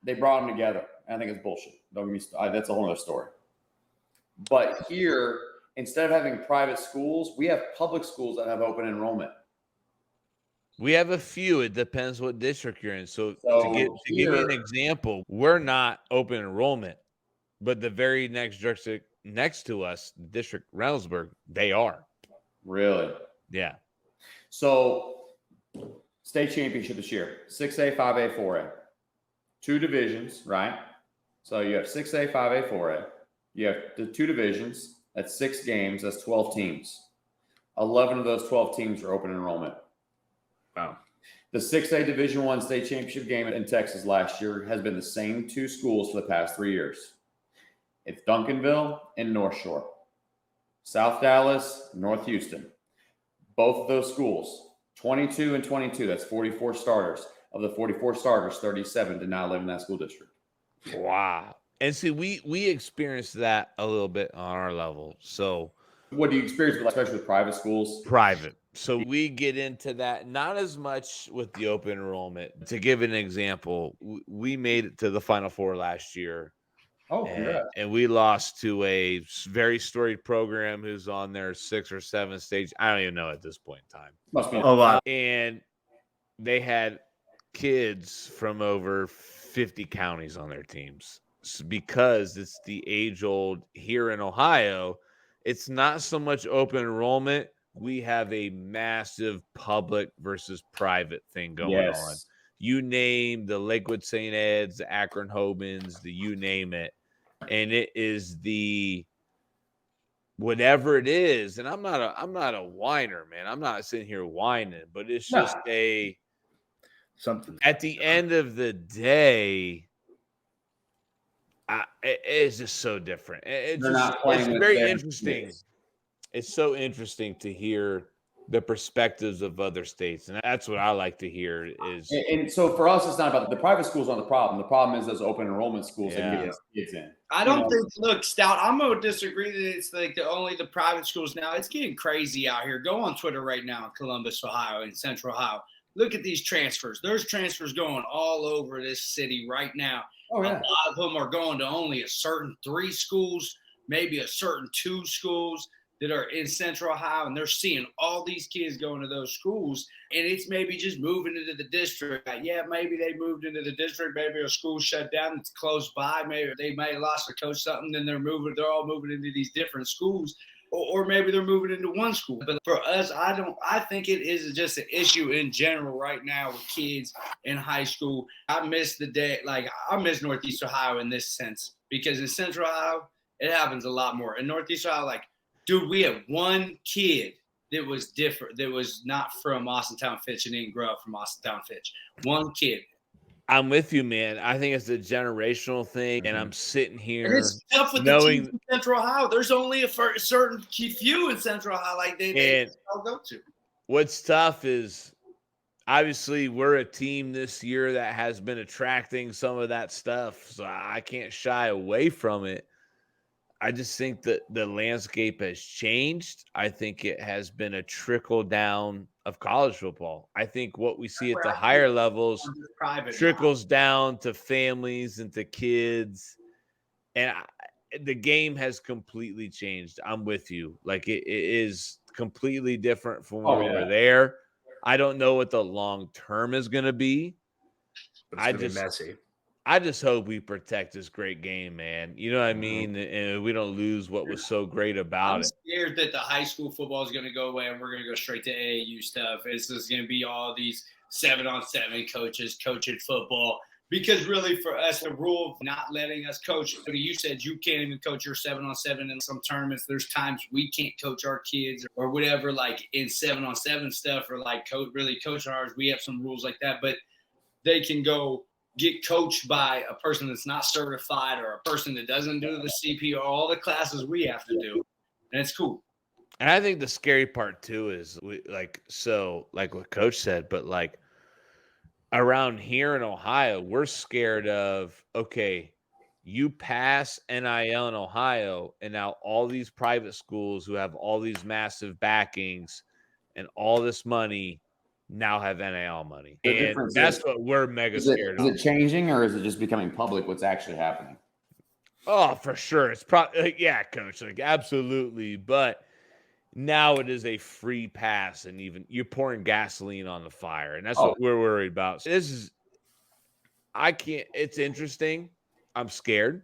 they brought them together. I think it's bullshit. Don't get me started. That's a whole other story. But here, instead of having private schools, we have public schools that have open enrollment. We have a few. It depends what district you're in. So to give you an example, we're not open enrollment, but the very next district next to us, District Reynoldsburg, they are. Really? Yeah. So state championship this year, 6A, 5A, 4A. 2 divisions, right? So you have 6A, 5A, 4A. You have the 2 divisions. That's 6 games. That's 12 teams. 11 of those 12 teams are open enrollment. Wow. The 6A Division I state championship game in Texas last year has been the same 2 schools for the past 3 years. It's Duncanville and North Shore. South Dallas, North Houston. Both of those schools, 22 and 22, that's 44 starters. Of the 44 starters, 37 did not live in that school district. Wow. And see, we experienced that a little bit on our level. So what do you experience, especially with private schools? Private. So we get into that, not as much with the open enrollment. To give an example, we made it to the Final Four last year. Oh, congrats. And we lost to a very storied program who's on their 6th or 7th stage. I don't even know at this point in time. Must be. Oh, wow. And they had kids from over 50 counties on their teams. Because it's the age-old here in Ohio, it's not so much open enrollment. We have a massive public versus private thing going on. You name the Lakewood St. Ed's, the Akron Hobans, you name it. And it is the whatever it is. And I'm not a whiner, man. I'm not sitting here whining, but it's just something. At the end of the day, it's just so different. It's very interesting. It's so interesting to hear the perspectives of other states, and that's what I like to hear. And so for us, it's not about the private schools aren't the problem. The problem is those open enrollment schools that can get kids in. I don't think. Look, Stout, I'm gonna disagree that it's like only the private schools now. It's getting crazy out here. Go on Twitter right now in Columbus, Ohio, and Central Ohio. Look at these transfers. There's transfers going all over this city right now. Oh, yeah. A lot of them are going to only a certain 3 schools, maybe a certain 2 schools that are in Central Ohio, and they're seeing all these kids going to those schools, and it's maybe just moving into the district. Yeah, maybe they moved into the district, maybe a school shut down that's close by, maybe they may have lost their coach something, then they're all moving into these different schools, or maybe they're moving into one school. But for us, I think it is just an issue in general right now with kids in high school. I miss the day, like I miss Northeast Ohio in this sense, because in Central Ohio, it happens a lot more. In Northeast Ohio, like, dude, we have one kid that was different, that was not from Austintown Fitch and didn't grow up from Austintown Fitch. One kid. I'm with you, man. I think it's a generational thing, and I'm sitting here and it's tough with knowing the teams in Central Ohio. There's only a certain few in Central Ohio like they all go to. What's tough is obviously we're a team this year that has been attracting some of that stuff, so I can't shy away from it. I just think that the landscape has changed. I think it has been a trickle down of college football. I think what we see at the higher levels trickles down to families and to kids. And the game has completely changed. I'm with you. Like it is completely different from when we were there. I don't know what the long term is going to be. It's messy. I just hope we protect this great game, man. You know what I mean? And we don't lose what was so great about it. I'm scared that the high school football is going to go away and we're going to go straight to AAU stuff. It's just going to be all these 7-on-7 coaches coaching football. Because really for us, the rule of not letting us coach, you said you can't even coach your 7-on-7 in some tournaments. There's times we can't coach our kids or whatever, like in 7-on-7 stuff or like really coaching ours. We have some rules like that, but they can go get coached by a person that's not certified or a person that doesn't do the CP or all the classes we have to do. And it's cool. And I think the scary part too is like what Coach said, but like around here in Ohio, we're scared of, okay, you pass NIL in Ohio and now all these private schools who have all these massive backings and all this money now have NIL money. And that's what we're mega scared of. Is it changing or is it just becoming public what's actually happening? Oh, for sure. It's probably, yeah, Coach, like absolutely. But now it is a free pass and even you're pouring gasoline on the fire. And that's what we're worried about. So it's interesting. I'm scared.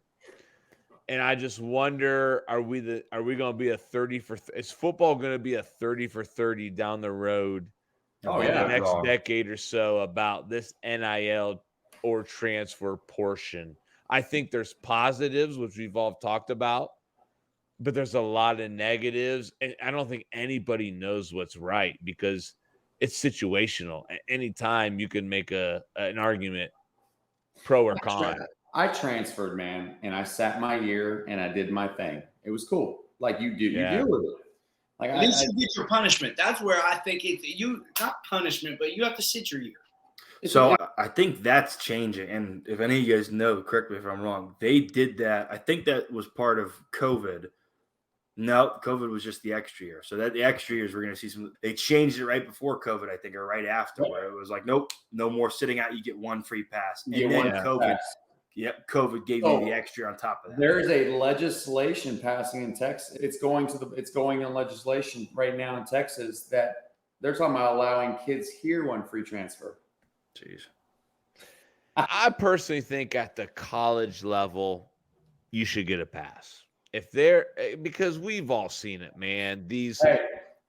And I just wonder, are we going to be a 30 for, is football going to be a 30 for 30 down the road? The next decade or so about this NIL or transfer portion. I think there's positives, which we've all talked about, but there's a lot of negatives. And I don't think anybody knows what's right because it's situational. At any time you can make an argument pro or con. I transferred, man, and I sat my year and I did my thing. It was cool. Like you do, Yeah. you deal with it. Like At least you get your punishment. That's where I think not punishment, but you have to sit your year. So I think that's changing. And if any of you guys know, correct me if I'm wrong, they did that. I think that was part of COVID. No, COVID was just the extra year. So that the extra years, we're going to see some. They changed it right before COVID, I think, or right after, where it was like, nope, no more sitting out. You get one free pass. And then COVID. Yep, COVID gave you the extra on top of that. There is a legislation passing in Texas. It's going in legislation right now in Texas that they're talking about allowing kids here one free transfer. Jeez. I personally think at the college level, you should get a pass. Because we've all seen it, man. These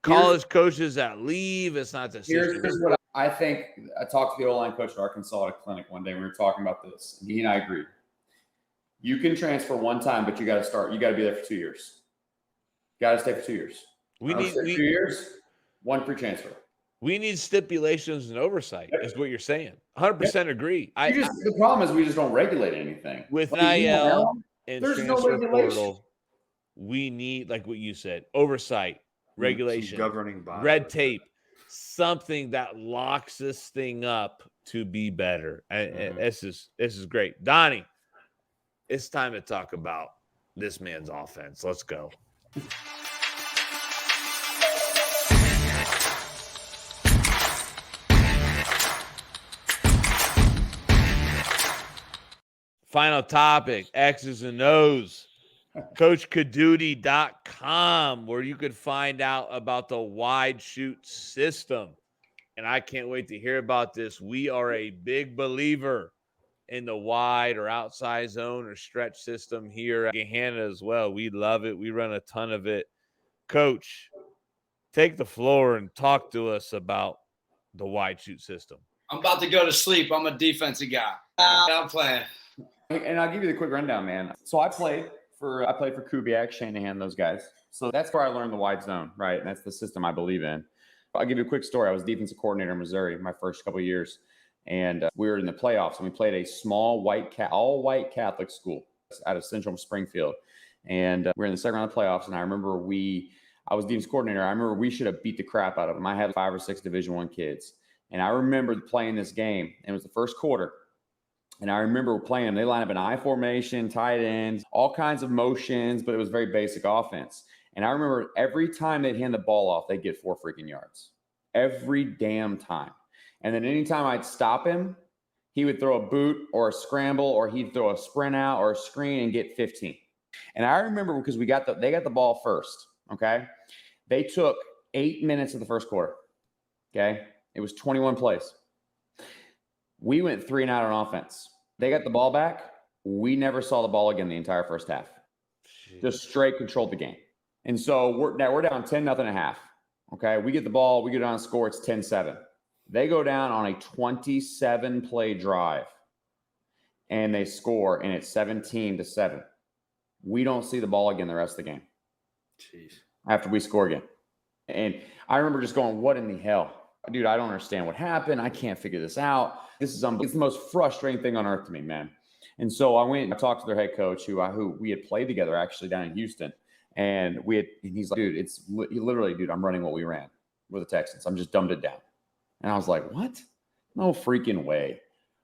college coaches that leave, it's not the system. Here's what I think. I talked to the O-line coach at Arkansas at a clinic one day. We were talking about this. And he and I agreed. You can transfer one time, but you got to start. You got to be there for 2 years. You got to stay for 2 years. We need 2 years, one free transfer. We need stipulations and oversight, is what you're saying. 100% agree. The problem is we just don't regulate anything. With Like, NIL and there's no transfer regulation. portal, we need, like what you said, oversight, regulation, governing body, red tape, something that locks this thing up to be better. And this is great. Donnie, it's time to talk about this man's offense. Let's go. Final topic, X's and O's. CoachCaduti.com, where you could find out about the wide shoot system. And I can't wait to hear about this. We are a big believer in the wide or outside zone or stretch system here at Gahanna as well. We love it. We run a ton of it. Coach, take the floor and talk to us about the wide shoot system. I'm about to go to sleep. I'm a defensive guy. I'm playing. And I'll give you the quick rundown, man. So I played for Kubiak, Shanahan, those guys. So that's where I learned the wide zone, right? And that's the system I believe in. I'll give you a quick story. I was defensive coordinator in Missouri my first couple of years, and we were in the playoffs, and we played a small all white Catholic school out of Central Springfield, and we were in the second round of playoffs. And I remember I was defensive coordinator. I remember we should have beat the crap out of them. I had 5 or 6 Division I kids, and I remember playing this game. And it was the first quarter. And I remember playing them. They line up in I formation, tight ends, all kinds of motions, but it was very basic offense. And I remember every time they'd hand the ball off, they'd get 4 freaking yards. Every damn time. And then anytime I'd stop him, he would throw a boot or a scramble, or he'd throw a sprint out or a screen and get 15. And I remember because they got the ball first, okay? They took 8 minutes of the first quarter, okay? It was 21 plays. We went 3 and out on offense. They got the ball back. We never saw the ball again the entire first half. Jeez. Just straight controlled the game. And so we're down 10-0 at half. Okay, we get the ball. We get on a score. It's 10-7. They go down on a 27-play drive, and they score, and it's 17-7. We don't see the ball again the rest of the game. Jeez. After we score again. And I remember just going, what in the hell? Dude, I don't understand what happened. I can't figure this out. This is it's the most frustrating thing on earth to me, man. And so I talked to their head coach who we had played together actually down in Houston. And he's like, dude, dude, I'm running what we ran with the Texans. I'm just dumbed it down. And I was like, what? No freaking way.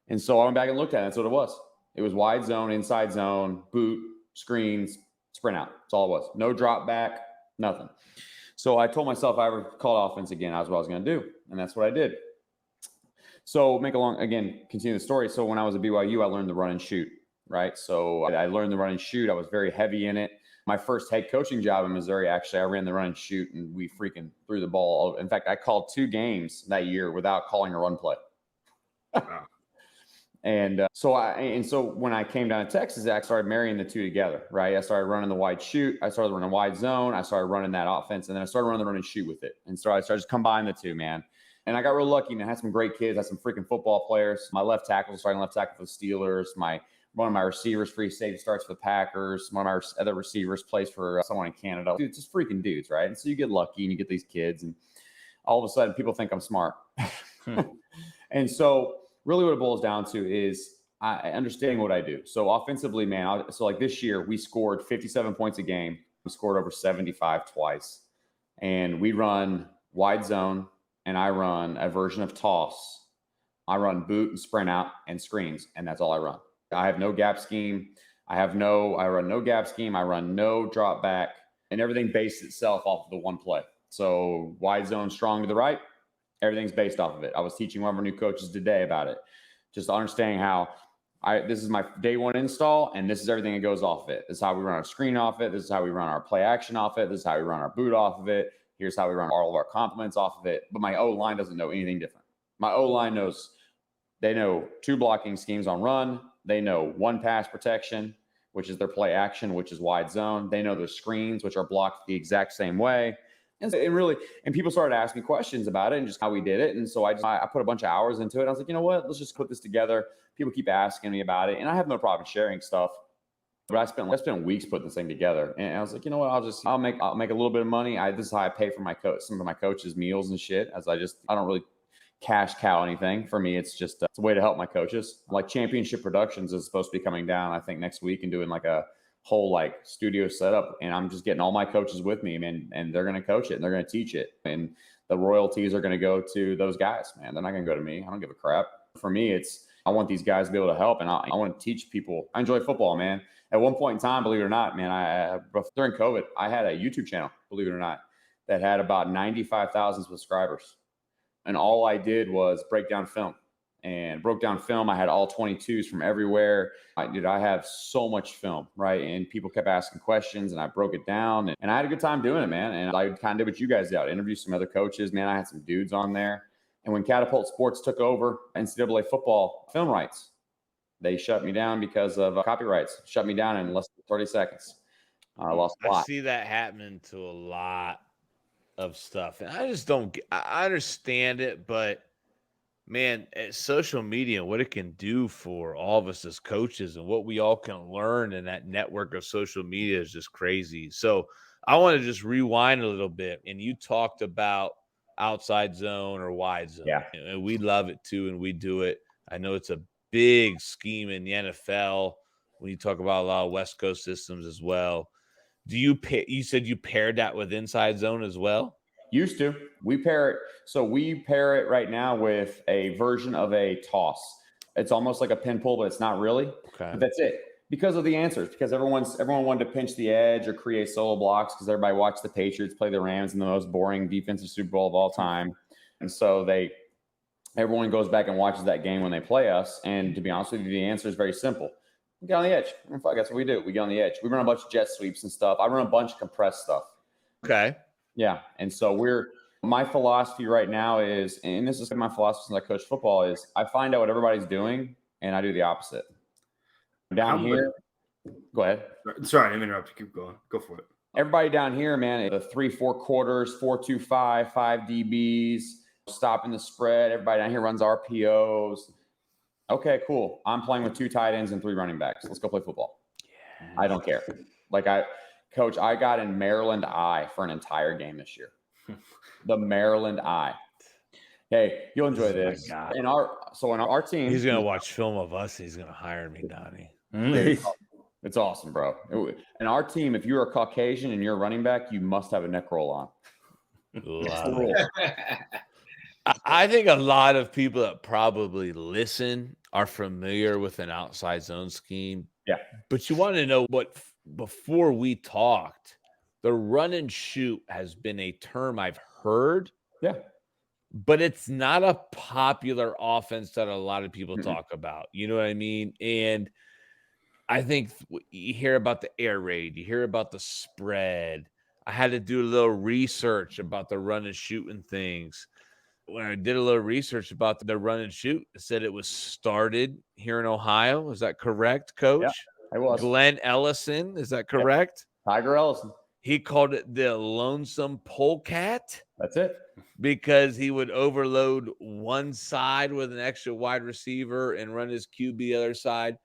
And so I went back and looked at it. That's what it was. It was wide zone, inside zone, boot, screens, sprint out. That's all it was. No drop back, nothing. So I told myself if I ever called offense again, that's what I was going to do. And that's what I did. So continue the story. So when I was at BYU, I learned the run and shoot, right? So I learned the run and shoot. I was very heavy in it. My first head coaching job in Missouri, actually, I ran the run and shoot, and we freaking threw the ball. In fact, I called 2 games that year without calling a run play. Wow. And so when I came down to Texas, I started marrying the two together, right? I started running the wide shoot. I started running wide zone. I started running that offense, and then I started running the run and shoot with it. And so I started just combining the two, man. And I got real lucky and I had some great kids. I had some freaking football players. My left tackle was starting left tackle for the Steelers. One of my receivers, free safety, starts for the Packers. One of my other receivers plays for someone in Canada. Dude, it's just freaking dudes, right? And so you get lucky and you get these kids, and all of a sudden people think I'm smart. And so really what it boils down to is I understanding what I do. So offensively, man, so like this year we scored 57 points a game. We scored over 75 twice. And we run wide zone, and I run a version of toss. I run boot and sprint out and screens, and that's all I run. I have no gap scheme. I run no gap scheme. I run no drop back, and everything based itself off of the one play. So wide zone strong to the right, everything's based off of it. I was teaching one of our new coaches today about it, just understanding how this is my day one install, and this is everything that goes off of it. This is how we run our screen off it. This is how we run our play action off it. This is how we run our boot off of it. Here's how we run all of our complements off of it. But my O-line doesn't know anything different. My O-line they know 2 blocking schemes on run. They know 1 pass protection, which is their play action, which is wide zone. They know their screens, which are blocked the exact same way. And people started asking me questions about it and just how we did it. And so I put a bunch of hours into it. I was like, you know what? Let's just put this together. People keep asking me about it, and I have no problem sharing stuff. But I spent weeks putting this thing together, and I was like, you know what? I'll make a little bit of money. This is how I pay for some of my coaches' meals and shit. I don't really cash cow anything. For me, it's just it's a way to help my coaches. Like Championship Productions is supposed to be coming down, I think, next week and doing like a whole like studio setup, and I'm just getting all my coaches with me, man, and they're going to coach it and they're going to teach it, and the royalties are going to go to those guys, man. They're not going to go to me. I don't give a crap. For me, I want these guys to be able to help, and I want to teach people. I enjoy football, man. At one point in time, believe it or not, man, during COVID, I had a YouTube channel, believe it or not, that had about 95,000 subscribers. And all I did was broke down film. I had all 22s from everywhere. I have so much film, right? And people kept asking questions, and I broke it down. And I had a good time doing it, man. And I kind of did what you guys did. I interviewed some other coaches. Man, I had some dudes on there. And when Catapult Sports took over NCAA football film rights, they shut me down because of copyrights. Shut me down in less than 30 seconds. I lost a lot. I see that happening to a lot of stuff. And I just don't – I understand it, but, man, social media, what it can do for all of us as coaches and what we all can learn in that network of social media is just crazy. So I want to just rewind a little bit. And you talked about outside zone or wide zone. Yeah. And we love it too, and we do it. I know it's a big scheme in the NFL when you talk about a lot of West Coast systems as well. You said you paired that with inside zone as well? Used to. We pair it right now with a version of a toss. It's almost like a pin pull, but it's not really. Okay. But that's it. Because of the answers, because everyone wanted to pinch the edge or create solo blocks because everybody watched the Patriots play the Rams in the most boring defensive Super Bowl of all time. And so everyone goes back and watches that game when they play us. And to be honest with you, the answer is very simple. We get on the edge. That's what we do. We get on the edge. We run a bunch of jet sweeps and stuff. I run a bunch of compressed stuff. Okay. Yeah. And so my philosophy right now is, and this is my philosophy since I coach football, is I find out what everybody's doing and I do the opposite. Down here, go ahead. Sorry, I didn't interrupt you. Keep going. Go for it. Everybody down here, man, the 3-4 quarters, 4-2-5, 5 DBs, stopping the spread. Everybody down here runs RPOs. Okay, cool. I'm playing with 2 tight ends and 3 running backs. Let's go play football. Yeah. I don't care. Coach, I got in Maryland I for an entire game this year. The Maryland I. Hey, you'll enjoy this. In our team, he's gonna watch film of us. He's gonna hire me, Donnie. It's awesome, bro. And our team, if you're a Caucasian and you're a running back, you must have a neck roll on. I think a lot of people that probably listen are familiar with an outside zone scheme. Yeah. But you want to know what, before we talked, the run and shoot has been a term I've heard. Yeah. But it's not a popular offense that a lot of people talk about. You know what I mean? And I think you hear about the air raid, you hear about the spread. I had to do a little research about the run and shoot and things. When I did a little research about the run and shoot, it said it was started here in Ohio. Is that correct, Coach? Yeah, it was. Glenn Ellison. Is that correct? Tiger Ellison. He called it the lonesome polecat That's it. because he would overload one side with an extra wide receiver and run his QB the other side.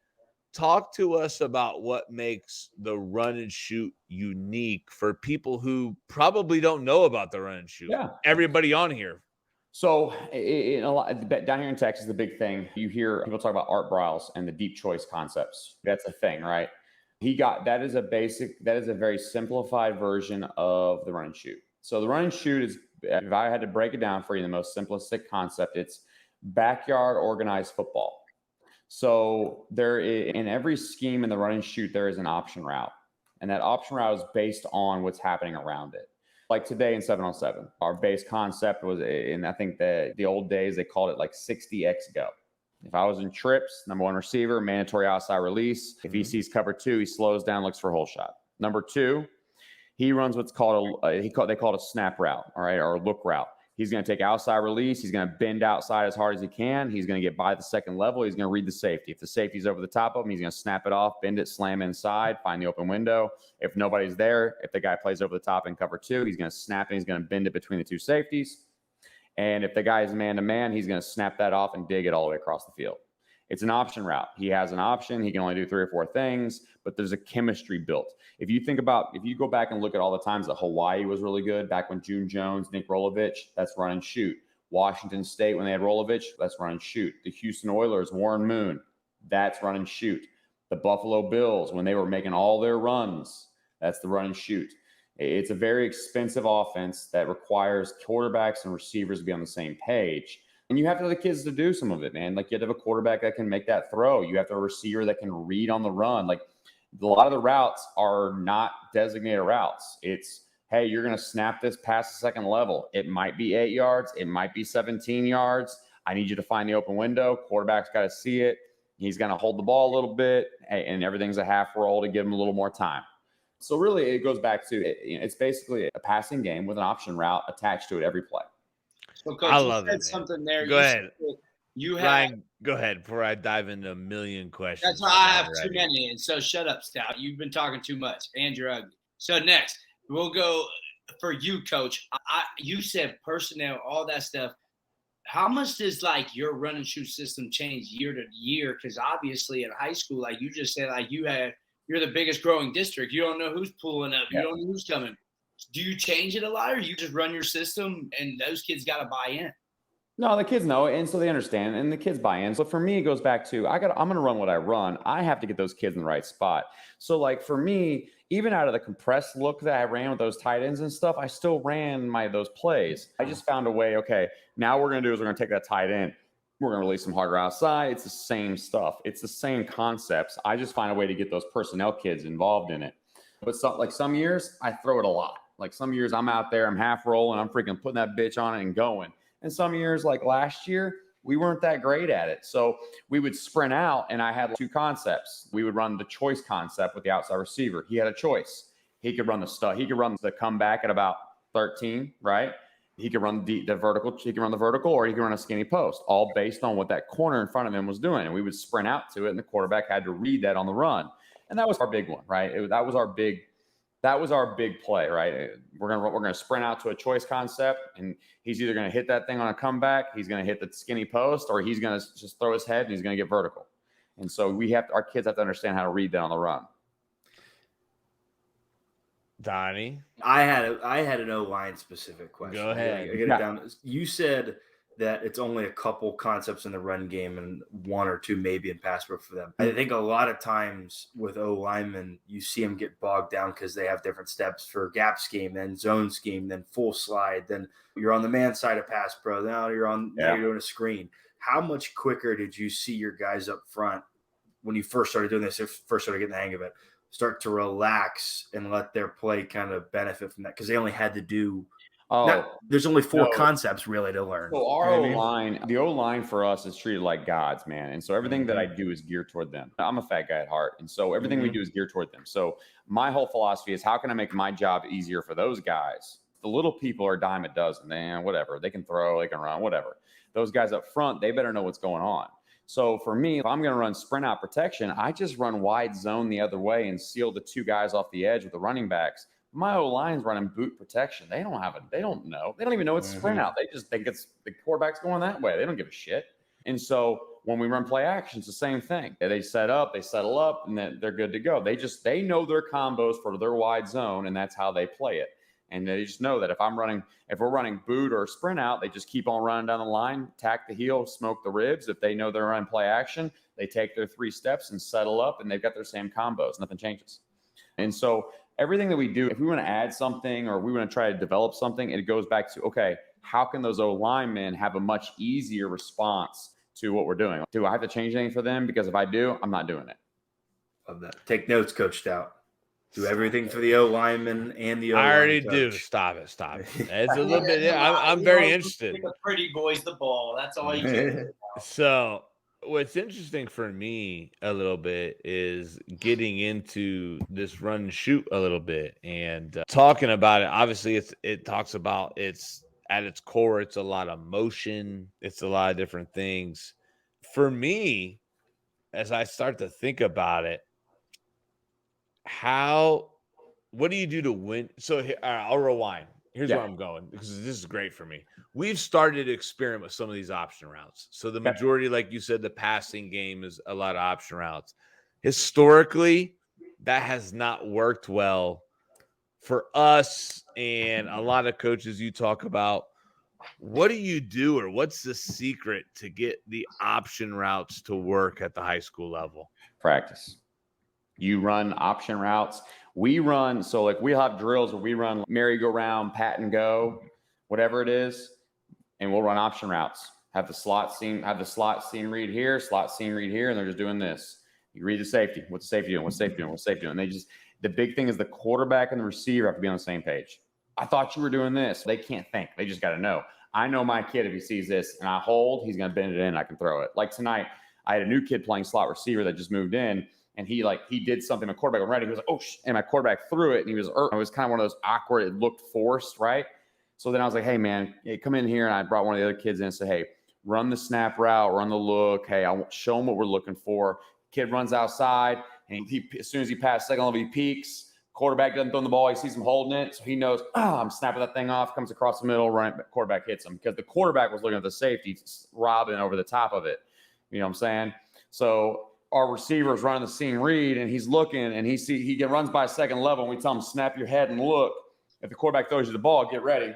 Talk to us about what makes the run and shoot unique for people who probably don't know about the run and shoot. Yeah. Everybody on here. So in a lot down here in Texas, the big thing you hear people talk about Art Briles and the deep choice concepts. That's a thing, right? That is a very simplified version of the run and shoot. So the run and shoot is, if I had to break it down for you, the most simplistic concept, it's backyard organized football. So in every scheme in the run and shoot, there is an option route. And that option route is based on what's happening around it. Like today in 7-on-7, our base concept was, and I think the old days, they called it like 60x go. If I was in trips, number one receiver, mandatory outside release. If he sees cover two, he slows down, looks for a hole shot. Number two, he runs what's called they call it a snap route, all right, or a look route. He's going to take outside release. He's going to bend outside as hard as he can. He's going to get by the second level. He's going to read the safety. If the safety's over the top of him, he's going to snap it off, bend it, slam inside, find the open window. If nobody's there, if the guy plays over the top in cover two, he's going to snap it. He's going to bend it between the two safeties. And if the guy is man-to-man, he's going to snap that off and dig it all the way across the field. It's an option route. He has an option. He can only do 3 or 4 things, but there's a chemistry built. If you go back and look at all the times that Hawaii was really good, back when June Jones, Nick Rolovich, that's run and shoot. Washington State, when they had Rolovich, that's run and shoot. The Houston Oilers, Warren Moon, that's run and shoot. The Buffalo Bills, when they were making all their runs, that's the run and shoot. It's a very expensive offense that requires quarterbacks and receivers to be on the same page. And you have to have the kids to do some of it, man. Like, you have to have a quarterback that can make that throw. You have to have a receiver that can read on the run. Like, a lot of the routes are not designated routes. It's, hey, you're going to snap this past the second level. It might be 8 yards. It might be 17 yards. I need you to find the open window. Quarterback's got to see it. He's going to hold the ball a little bit, and everything's a half roll to give him a little more time. So really, it goes back to it's basically a passing game with an option route attached to it every play. So, Coach, I love it. Something there. Go ahead. You have. Ryan, go ahead before I dive into a million questions. That's why I have too many. And so shut up, Stout. You've been talking too much, and you're ugly. So next, we'll go for you, Coach. You said personnel, all that stuff. How much does like your run and shoot system change year to year? Because obviously in high school, like you just said, like you're the biggest growing district. You don't know who's pulling up. You don't know who's coming. Do you change it a lot, or you just run your system and those kids got to buy in? No, the kids know, and so they understand, and the kids buy in. So for me, it goes back to I'm going to run what I run. I have to get those kids in the right spot. So like for me, even out of the compressed look that I ran with those tight ends and stuff, I still ran those plays. I just found a way. Okay, now what we're going to do is we're going to take that tight end. We're going to release them harder outside. It's the same stuff. It's the same concepts. I just find a way to get those personnel kids involved in it. But some years I throw it a lot. Like some years I'm out there, I'm half rolling, I'm freaking putting that bitch on it and going. And some years, like last year, we weren't that great at it. So we would sprint out, and I had 2 concepts. We would run the choice concept with the outside receiver. He had a choice. He could run the stuff. He could run the comeback at about 13, right? He could run the vertical. He could run the vertical, or he could run a skinny post, all based on what that corner in front of him was doing. And we would sprint out to it, and the quarterback had to read that on the run. And that was our big one, right? That was our big play, right? We're gonna sprint out to a choice concept, and he's either gonna hit that thing on a comeback, he's gonna hit the skinny post, or he's gonna just throw his head and he's gonna get vertical. And so our kids have to understand how to read that on the run. Donnie, I had an O-line specific question. Go ahead. I get it down. You said that it's only a couple concepts in the run game and 1 or 2 maybe in pass pro for them. I think a lot of times with O-linemen, you see them get bogged down because they have different steps for gap scheme, then zone scheme, then full slide, then you're on the man side of pass pro, now you're doing a screen. How much quicker did you see your guys up front when you first started doing this, first started getting the hang of it, start to relax and let their play kind of benefit from that? Because they only had to do there's only 4 concepts really to learn. So our O-line, the O-line for us is treated like gods, man. And so everything that I do is geared toward them. I'm a fat guy at heart. And so everything we do is geared toward them. So my whole philosophy is, how can I make my job easier for those guys? The little people are a dime a dozen, man, whatever. They can throw, they can run, whatever. Those guys up front, they better know what's going on. So for me, if I'm going to run sprint out protection, I just run wide zone the other way and seal the 2 guys off the edge with the running backs. My O-line's running boot protection. They don't have it. They don't know. They don't even know it's sprint out. They just think it's the quarterback's going that way. They don't give a shit. And so when we run play action, it's the same thing. They set up, they settle up, and then they're good to go. They know their combos for their wide zone, and that's how they play it. And they just know that if we're running boot or sprint out, they just keep on running down the line, tack the heel, smoke the ribs. If they know they're running play action, they take their 3 steps and settle up, and they've got their same combos. Nothing changes. And so everything that we do, if we want to add something or we want to try to develop something, it goes back to, okay, how can those O-linemen have a much easier response to what we're doing? Do I have to change anything for them? Because if I do, I'm not doing it. Love that. Take notes, Coach Stout. Do everything for the O-lineman and the O-line I already coach. do. Stop it. It's a little bit. I'm very interested. The pretty boys the ball. That's all you can. So what's interesting for me a little bit is getting into this run and shoot a little bit and talking about it. Obviously, it talks about it's at its core. It's a lot of motion. It's a lot of different things. For me, as I start to think about it, what do you do to win? So I'll rewind. Here's where I'm going because this is great for me. We've started to experiment with some of these option routes. So the majority, like you said, the passing game is a lot of option routes. Historically, that has not worked well for us and a lot of coaches you talk about. What do you do, or what's the secret to get the option routes to work at the high school level? Practice. You run option routes. We run, so like we have drills where we run merry-go-round, pat and go, whatever it is, and we'll run option routes. Have the slot seam read here, slot seam read here, and they're just doing this. You read the safety. What's the safety doing? What's the safety doing? What's the safety doing? And the big thing is the quarterback and the receiver have to be on the same page. I thought you were doing this. They can't think. They just got to know. I know my kid, if he sees this and I hold, he's going to bend it in. I can throw it. Like tonight, I had a new kid playing slot receiver that just moved in. And he did something. My quarterback was ready. He was like, oh, and my quarterback threw it. And it was kind of one of those awkward, it looked forced, right? So then I was like, hey, man, come in here. And I brought one of the other kids in and said, hey, run the snap route, run the look. Hey, I'll show him what we're looking for. Kid runs outside. And as soon as he passes second level, he peeks. Quarterback doesn't throw the ball. He sees him holding it. So he knows, I'm snapping that thing off, comes across the middle, quarterback hits him. Because the quarterback was looking at the safety, robbing over the top of it. You know what I'm saying? So our receiver's running the seam read, and he's looking, and he runs by a second level, and we tell him, snap your head and look. If the quarterback throws you the ball, get ready.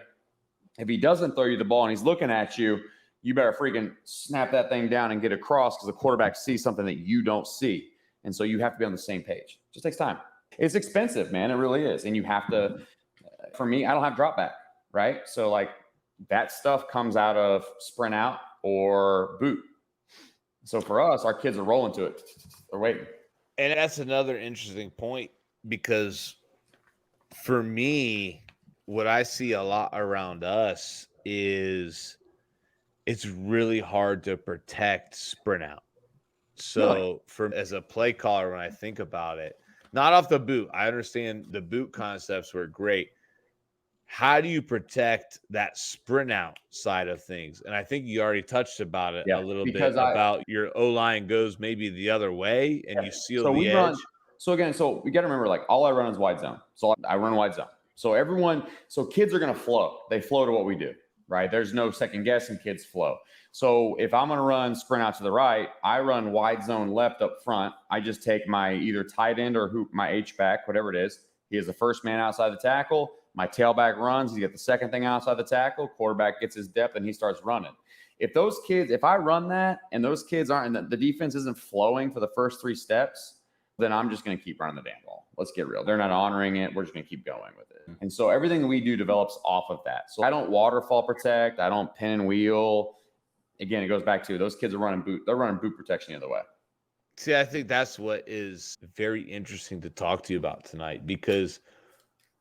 If he doesn't throw you the ball and he's looking at you, you better freaking snap that thing down and get across because the quarterback sees something that you don't see. And so you have to be on the same page. It just takes time. It's expensive, man. It really is. And you have to, for me, I don't have drop back, right? So like that stuff comes out of sprint out or boot. So for us, our kids are rolling to it. They're waiting. And that's another interesting point because for me, what I see a lot around us is it's really hard to protect sprint out. So as a play caller, when I think about it, not off the boot, I understand the boot concepts were great. How do you protect that sprint out side of things? And I think you already touched about it a little bit about your O-line goes maybe the other way and you seal the edge. So we got to remember, like all I run is wide zone. So I run wide zone. So kids are going to flow. They flow to what we do, right? There's no second guessing, kids flow. So if I'm going to run sprint out to the right, I run wide zone left up front. I just take my either tight end or my H-back, whatever it is. He is the first man outside the tackle. My tailback runs. He gets the second thing outside the tackle. Quarterback gets his depth, and he starts running. If I run that and those kids aren't, and the defense isn't flowing for the first 3 steps, then I'm just going to keep running the damn ball. Let's get real. They're not honoring it. We're just going to keep going with it. And so everything we do develops off of that. So I don't waterfall protect. I don't pin and wheel. Again, it goes back to those kids are running boot. They're running boot protection the other way. See, I think that's what is very interesting to talk to you about tonight because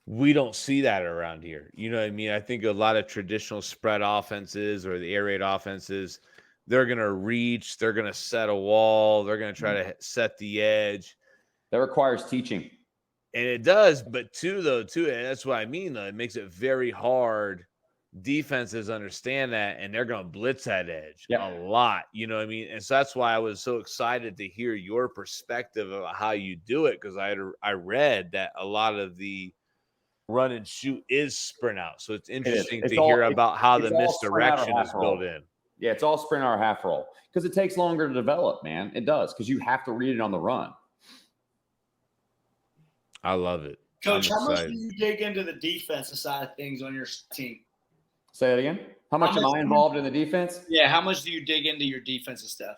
we don't see that around here. You know what I mean? I think a lot of traditional spread offenses or the air raid offenses, they're going to reach, they're going to set a wall, they're going to try to set the edge. That requires teaching. And it does, but and that's what I mean, though. It makes it very hard. Defenses understand that, and they're going to blitz that edge a lot. You know what I mean? And so that's why I was so excited to hear your perspective of how you do it because I read that a lot of the run and shoot is sprint out. So it's interesting It's to all- hear it's- about how it's the all sprint out or misdirection is half roll. built in. Yeah, it's all sprint or half roll because it takes longer to develop, man. It does because you have to read it on the run. I love it. Coach, I'm how much excited. do you dig into the defensive side of things on your team? Say that again. How much am I involved in the defense? Yeah, how much do you dig into your defensive stuff?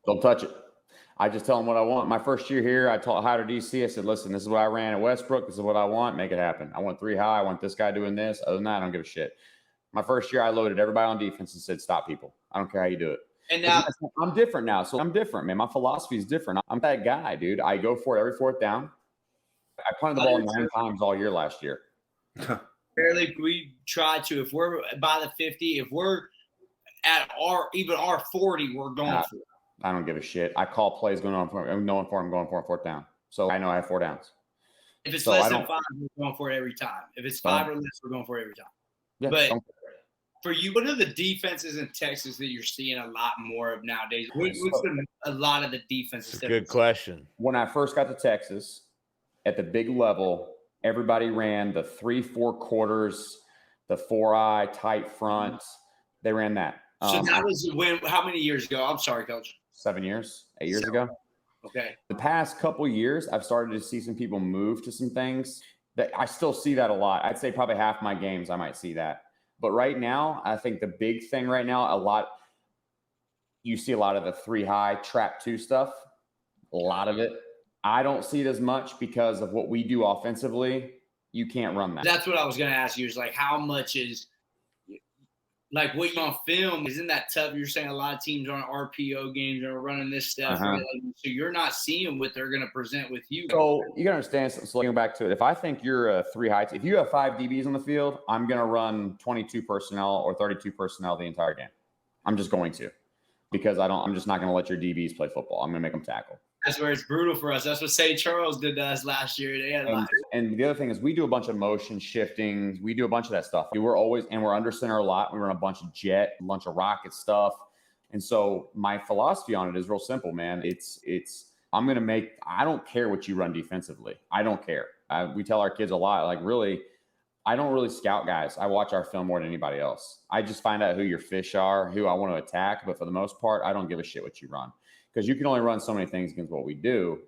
Don't touch it. I just tell them what I want. My first year here, I hired a DC. I said, listen, this is what I ran at Westbrook. This is what I want. Make it happen. I want 3 high. I want this guy doing this. Other than that, I don't give a shit. My first year, I loaded everybody on defense and said, stop people. I don't care how you do it. And now I'm different now. So I'm different, man. My philosophy is different. I'm that guy, dude. I go for it every fourth down. I punted the ball 9 times all year last year. barely we try to, if we're by the 50, if we're at our 40, we're going for it. I don't give a shit. I call plays going on for I'm going for on 4th down. So I know I have 4 downs. If it's So less I than don't- 5, we're going for it every time. If it's 5 or less, we're going for it every time. Yeah, But don't- for you, what are the defenses in Texas that you're seeing a lot more of nowadays? What's a lot of the defenses? It's a good question. when I first got to Texas at the big level, everybody ran the 3-4 quarters, the 4-eye tight front. They ran that. So that was how many years ago? I'm sorry, Coach. 7 years, 8 years ago. Okay. The past couple years, I've started to see some people move to some things that I still see that a lot. I'd say probably half my games I might see that. But right now, I think the big thing right now, you see a lot of the 3 high trap 2 stuff, a lot of it. I don't see it as much because of what we do offensively. You can't run that. That's what I was going to ask you is like, how much is like what you on film? Isn't that tough? You're saying a lot of teams are on RPO games are running this stuff. Uh-huh. Right? So you're not seeing what they're going to present with you. So you gotta understand. So going back to it, if I think you're a 3 high, if you have 5 DBs on the field, I'm gonna run 22 personnel or 32 personnel the entire game. I'm just going to, because I'm just not gonna let your DBs play football. I'm gonna make them tackle. That's where it's brutal for us. That's what St. Charles did to us last year. They had And the other thing is we do a bunch of motion shifting. We do a bunch of that stuff. We're under center a lot. We run a bunch of jet, a bunch of rocket stuff. And so my philosophy on it is real simple, man. I don't care what you run defensively. I don't care. We tell our kids a lot, like really, I don't really scout guys. I watch our film more than anybody else. I just find out who your fish are, who I want to attack. But for the most part, I don't give a shit what you run. Because you can only run so many things against what we do.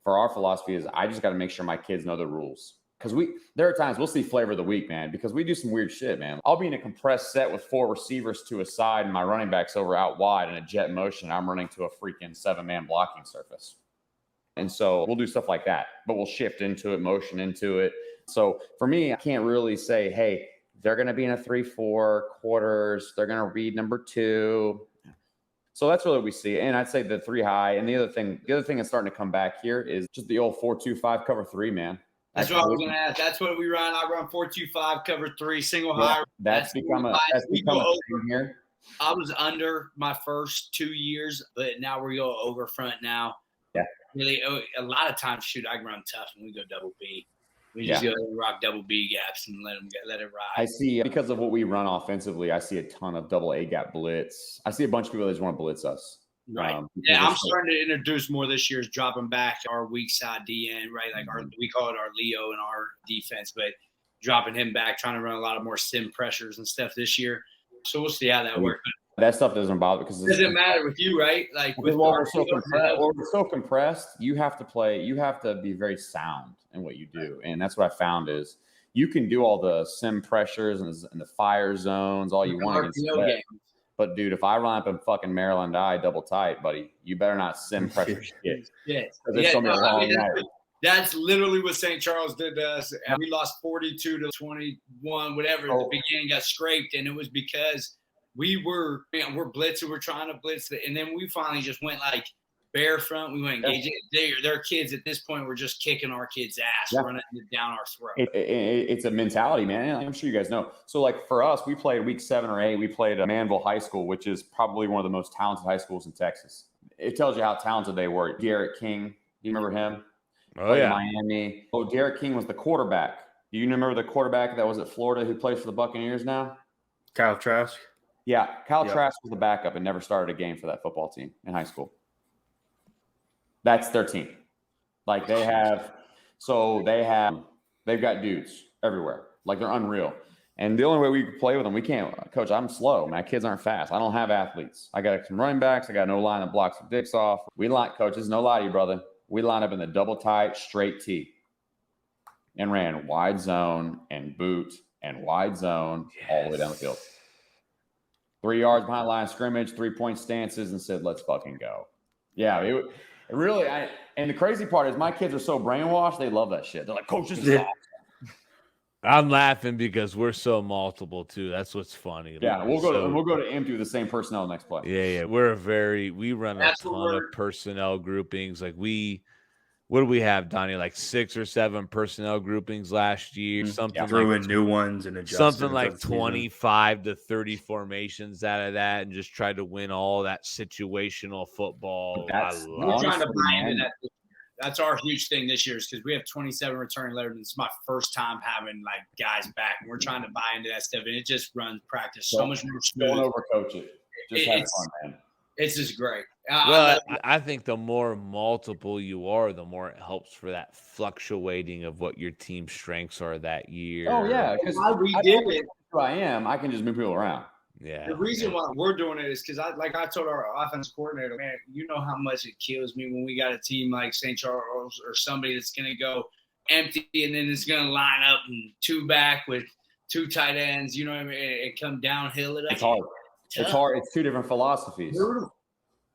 For our philosophy is I just got to make sure my kids know the rules. Because there are times we'll see flavor of the week, man, because we do some weird shit, man. I'll be in a compressed set with 4 receivers to a side and my running back's over out wide in a jet motion. I'm running to a freaking 7-man blocking surface. And so we'll do stuff like that, but we'll shift into it, motion into it. So for me, I can't really say, hey, they're going to be in a 3-4 quarters. They're going to read number 2. So that's really what we see. And I'd say the 3 high. And the other thing that's starting to come back here is just the old 4-2-5 cover 3, man. That's what I was going to ask. That's what we run. I run 4-2-5 cover 3 single high. That's become a thing here. I was under my first 2 years, but now we go over front now. Yeah. Really, a lot of times, I run tough and we go double B. We just go rock double B gaps and let it ride. I see, because of what we run offensively, I see a ton of double A gap blitz. I see a bunch of people that just want to blitz us. Right. I'm starting to introduce more this year is dropping back our weak side DN, right? Like we call it our Leo in our defense, but dropping him back, trying to run a lot of more sim pressures and stuff this year. So we'll see how that works. That stuff doesn't bother because it doesn't matter with you, right? Like with we're so compressed, you have to be very sound in what you do. And that's what I found is you can do all the sim pressures and the fire zones, all you want against sweat. But dude, if I run up in fucking Maryland I double tight, buddy, you better not sim pressure shit. That's literally what St. Charles did to us. And we lost 42-21, whatever. At the beginning got scraped, and it was because we're blitzing, we're trying to blitz, and then we finally just went like bare front. We went engage. Their kids at this point were just kicking our kids' ass, running down our throat. It's a mentality, man. I'm sure you guys know. So like for us, we played week 7 or 8. We played Manville High School, which is probably one of the most talented high schools in Texas. It tells you how talented they were. Garrett King, do you remember him? Oh yeah, Miami. Oh, Derek King was the quarterback. Do you remember the quarterback that was at Florida who plays for the Buccaneers now? Kyle Trask. Yeah, Trask was the backup and never started a game for that football team in high school. That's their team. Like they have They've got dudes everywhere. Like, they're unreal. And the only way we can play with them, we can't. Coach, I'm slow. My kids aren't fast. I don't have athletes. I got some running backs. I got no line that blocks the dicks off. We line, Coach, this is no lie to you, brother. We line up in the double tight, straight T and ran wide zone and boot and wide zone all the way down the field. 3 yards behind line of scrimmage, 3-point stances, and said, let's fucking go. Yeah, it really, and the crazy part is my kids are so brainwashed, they love that shit. They're like, Coach, this is awesome. I'm laughing because we're so multiple too. That's what's funny. Yeah, we'll go to empty with the same personnel next play. Yeah. We run a ton of personnel groupings. Like what do we have, Donnie? Like 6 or 7 personnel groupings last year. Something threw in new ones and adjusted. Something like 25 to 30 formations out of that, and just tried to win all that situational football. We're trying to buy into that. That's our huge thing this year, is because we have 27 returning letters. It's my first time having like guys back, and we're trying to buy into that stuff, and it just runs practice so much more smooth. Don't overcoach it. Just have fun, man. It's just great. Well, I think the more multiple you are, the more it helps for that fluctuating of what your team strengths are that year. Oh yeah, because we did it. Who I am, I can just move people around. Yeah. The reason why we're doing it is because I told our offense coordinator, man, you know how much it kills me when we got a team like St. Charles or somebody that's going to go empty and then it's going to line up and 2 back with 2 tight ends, you know what I mean, and come downhill. It's hard. It's hard. It's 2 different philosophies. Brutal.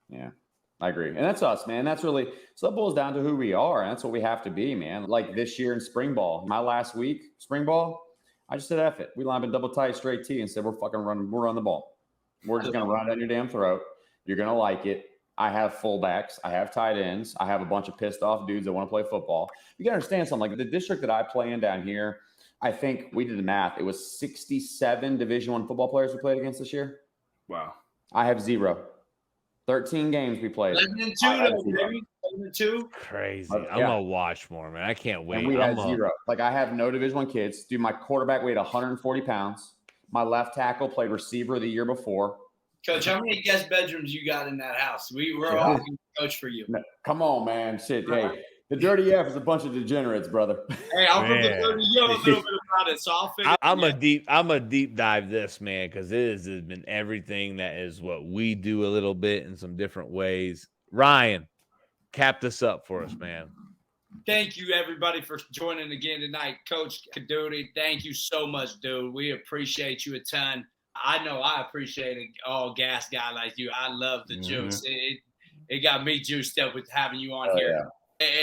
Yeah, I agree. And that's us, man. That's really – so that boils down to who we are, and that's what we have to be, man. Like this year in spring ball, my last week, spring ball, I just said, F it. We lined up in double tight, straight T and said, we're run the ball. We're just going to run down your damn throat. You're going to like it. I have fullbacks. I have tight ends. I have a bunch of pissed off dudes that want to play football. You got to understand something. Like the district that I play in down here, I think we did the math. It was 67 Division I football players we played against this year. Wow. I have 0. 13 games we played. 11-2. Crazy. I'm gonna watch more, man. I can't wait. And we had 0. Like I have no Division I kids. Dude, my quarterback weighed 140 pounds. My left tackle played receiver the year before. Coach, how many guest bedrooms you got in that house? We're all coach for you. No, come on, man. Shit. Hey, the Dirty F is a bunch of degenerates, brother. Hey, I'm from the 30. You know a little bit about it, so I'll figure. I'm a deep dive this, man, because it has been everything that is what we do a little bit in some different ways. Ryan, cap this up for us, man. Thank you, everybody, for joining again tonight. Coach Caduti, thank you so much, dude. We appreciate you a ton. I know I appreciate an all-gas guy like you. I love the juice. It got me juiced up with having you on here. Yeah.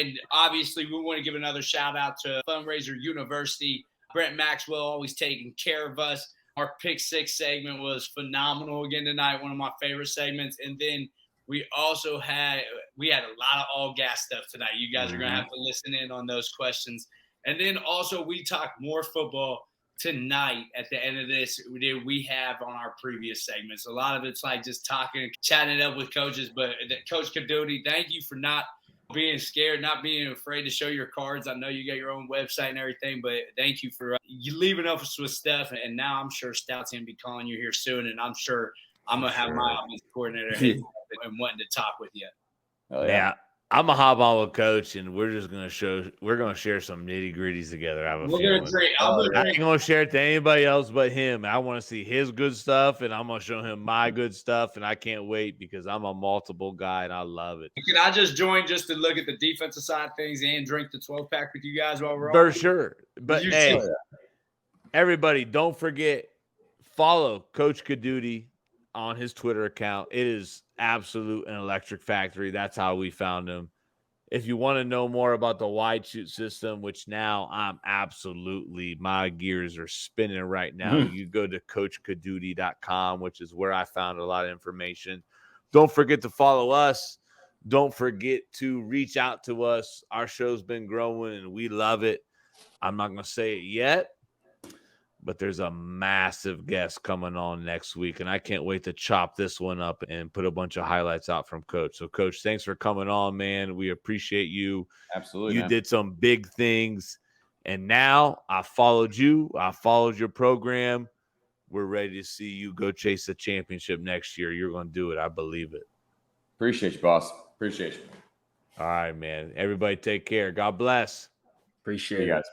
And obviously, we want to give another shout-out to Fundraiser University. Brent Maxwell always taking care of us. Our Pick 6 segment was phenomenal again tonight, one of my favorite segments. And then we also had a lot of all-gas stuff tonight. You guys are going to have to listen in on those questions. And then also we talked more football tonight at the end of this than we have on our previous segments. A lot of it's like just talking and chatting it up with coaches. But Coach Caduti, thank you for not being scared, not being afraid to show your cards. I know you got your own website and everything, but thank you for you leaving us with stuff. And now I'm sure Stout's going to be calling you here soon, and I'm sure I'm going to have my offensive coordinator and wanting to talk with you. Yeah. I'm gonna hop on with Coach, and we're gonna share some nitty gritties together. I ain't gonna share it to anybody else but him. I want to see his good stuff, and I'm gonna show him my good stuff, and I can't wait because I'm a multiple guy and I love it. Can I just join just to look at the defensive side of things and drink the 12-pack with you guys while we're on? For sure. But hey, everybody, don't forget, follow Coach Caduti on his Twitter account. It is absolute and electric factory. That's how we found him. If you want to know more about the wide shoot system, which now my gears are spinning right now, you go to coachcaduti.com, which is where I found a lot of information. Don't forget to follow us. Don't forget to reach out to us. Our show's been growing and we love it. I'm not going to say it yet, but there's a massive guest coming on next week, and I can't wait to chop this one up and put a bunch of highlights out from Coach. So, Coach, thanks for coming on, man. We appreciate you. Absolutely. You did some big things, and now I followed you. I followed your program. We're ready to see you go chase a championship next year. You're going to do it. I believe it. Appreciate you, boss. Appreciate you. All right, man. Everybody take care. God bless. Appreciate you it. Guys.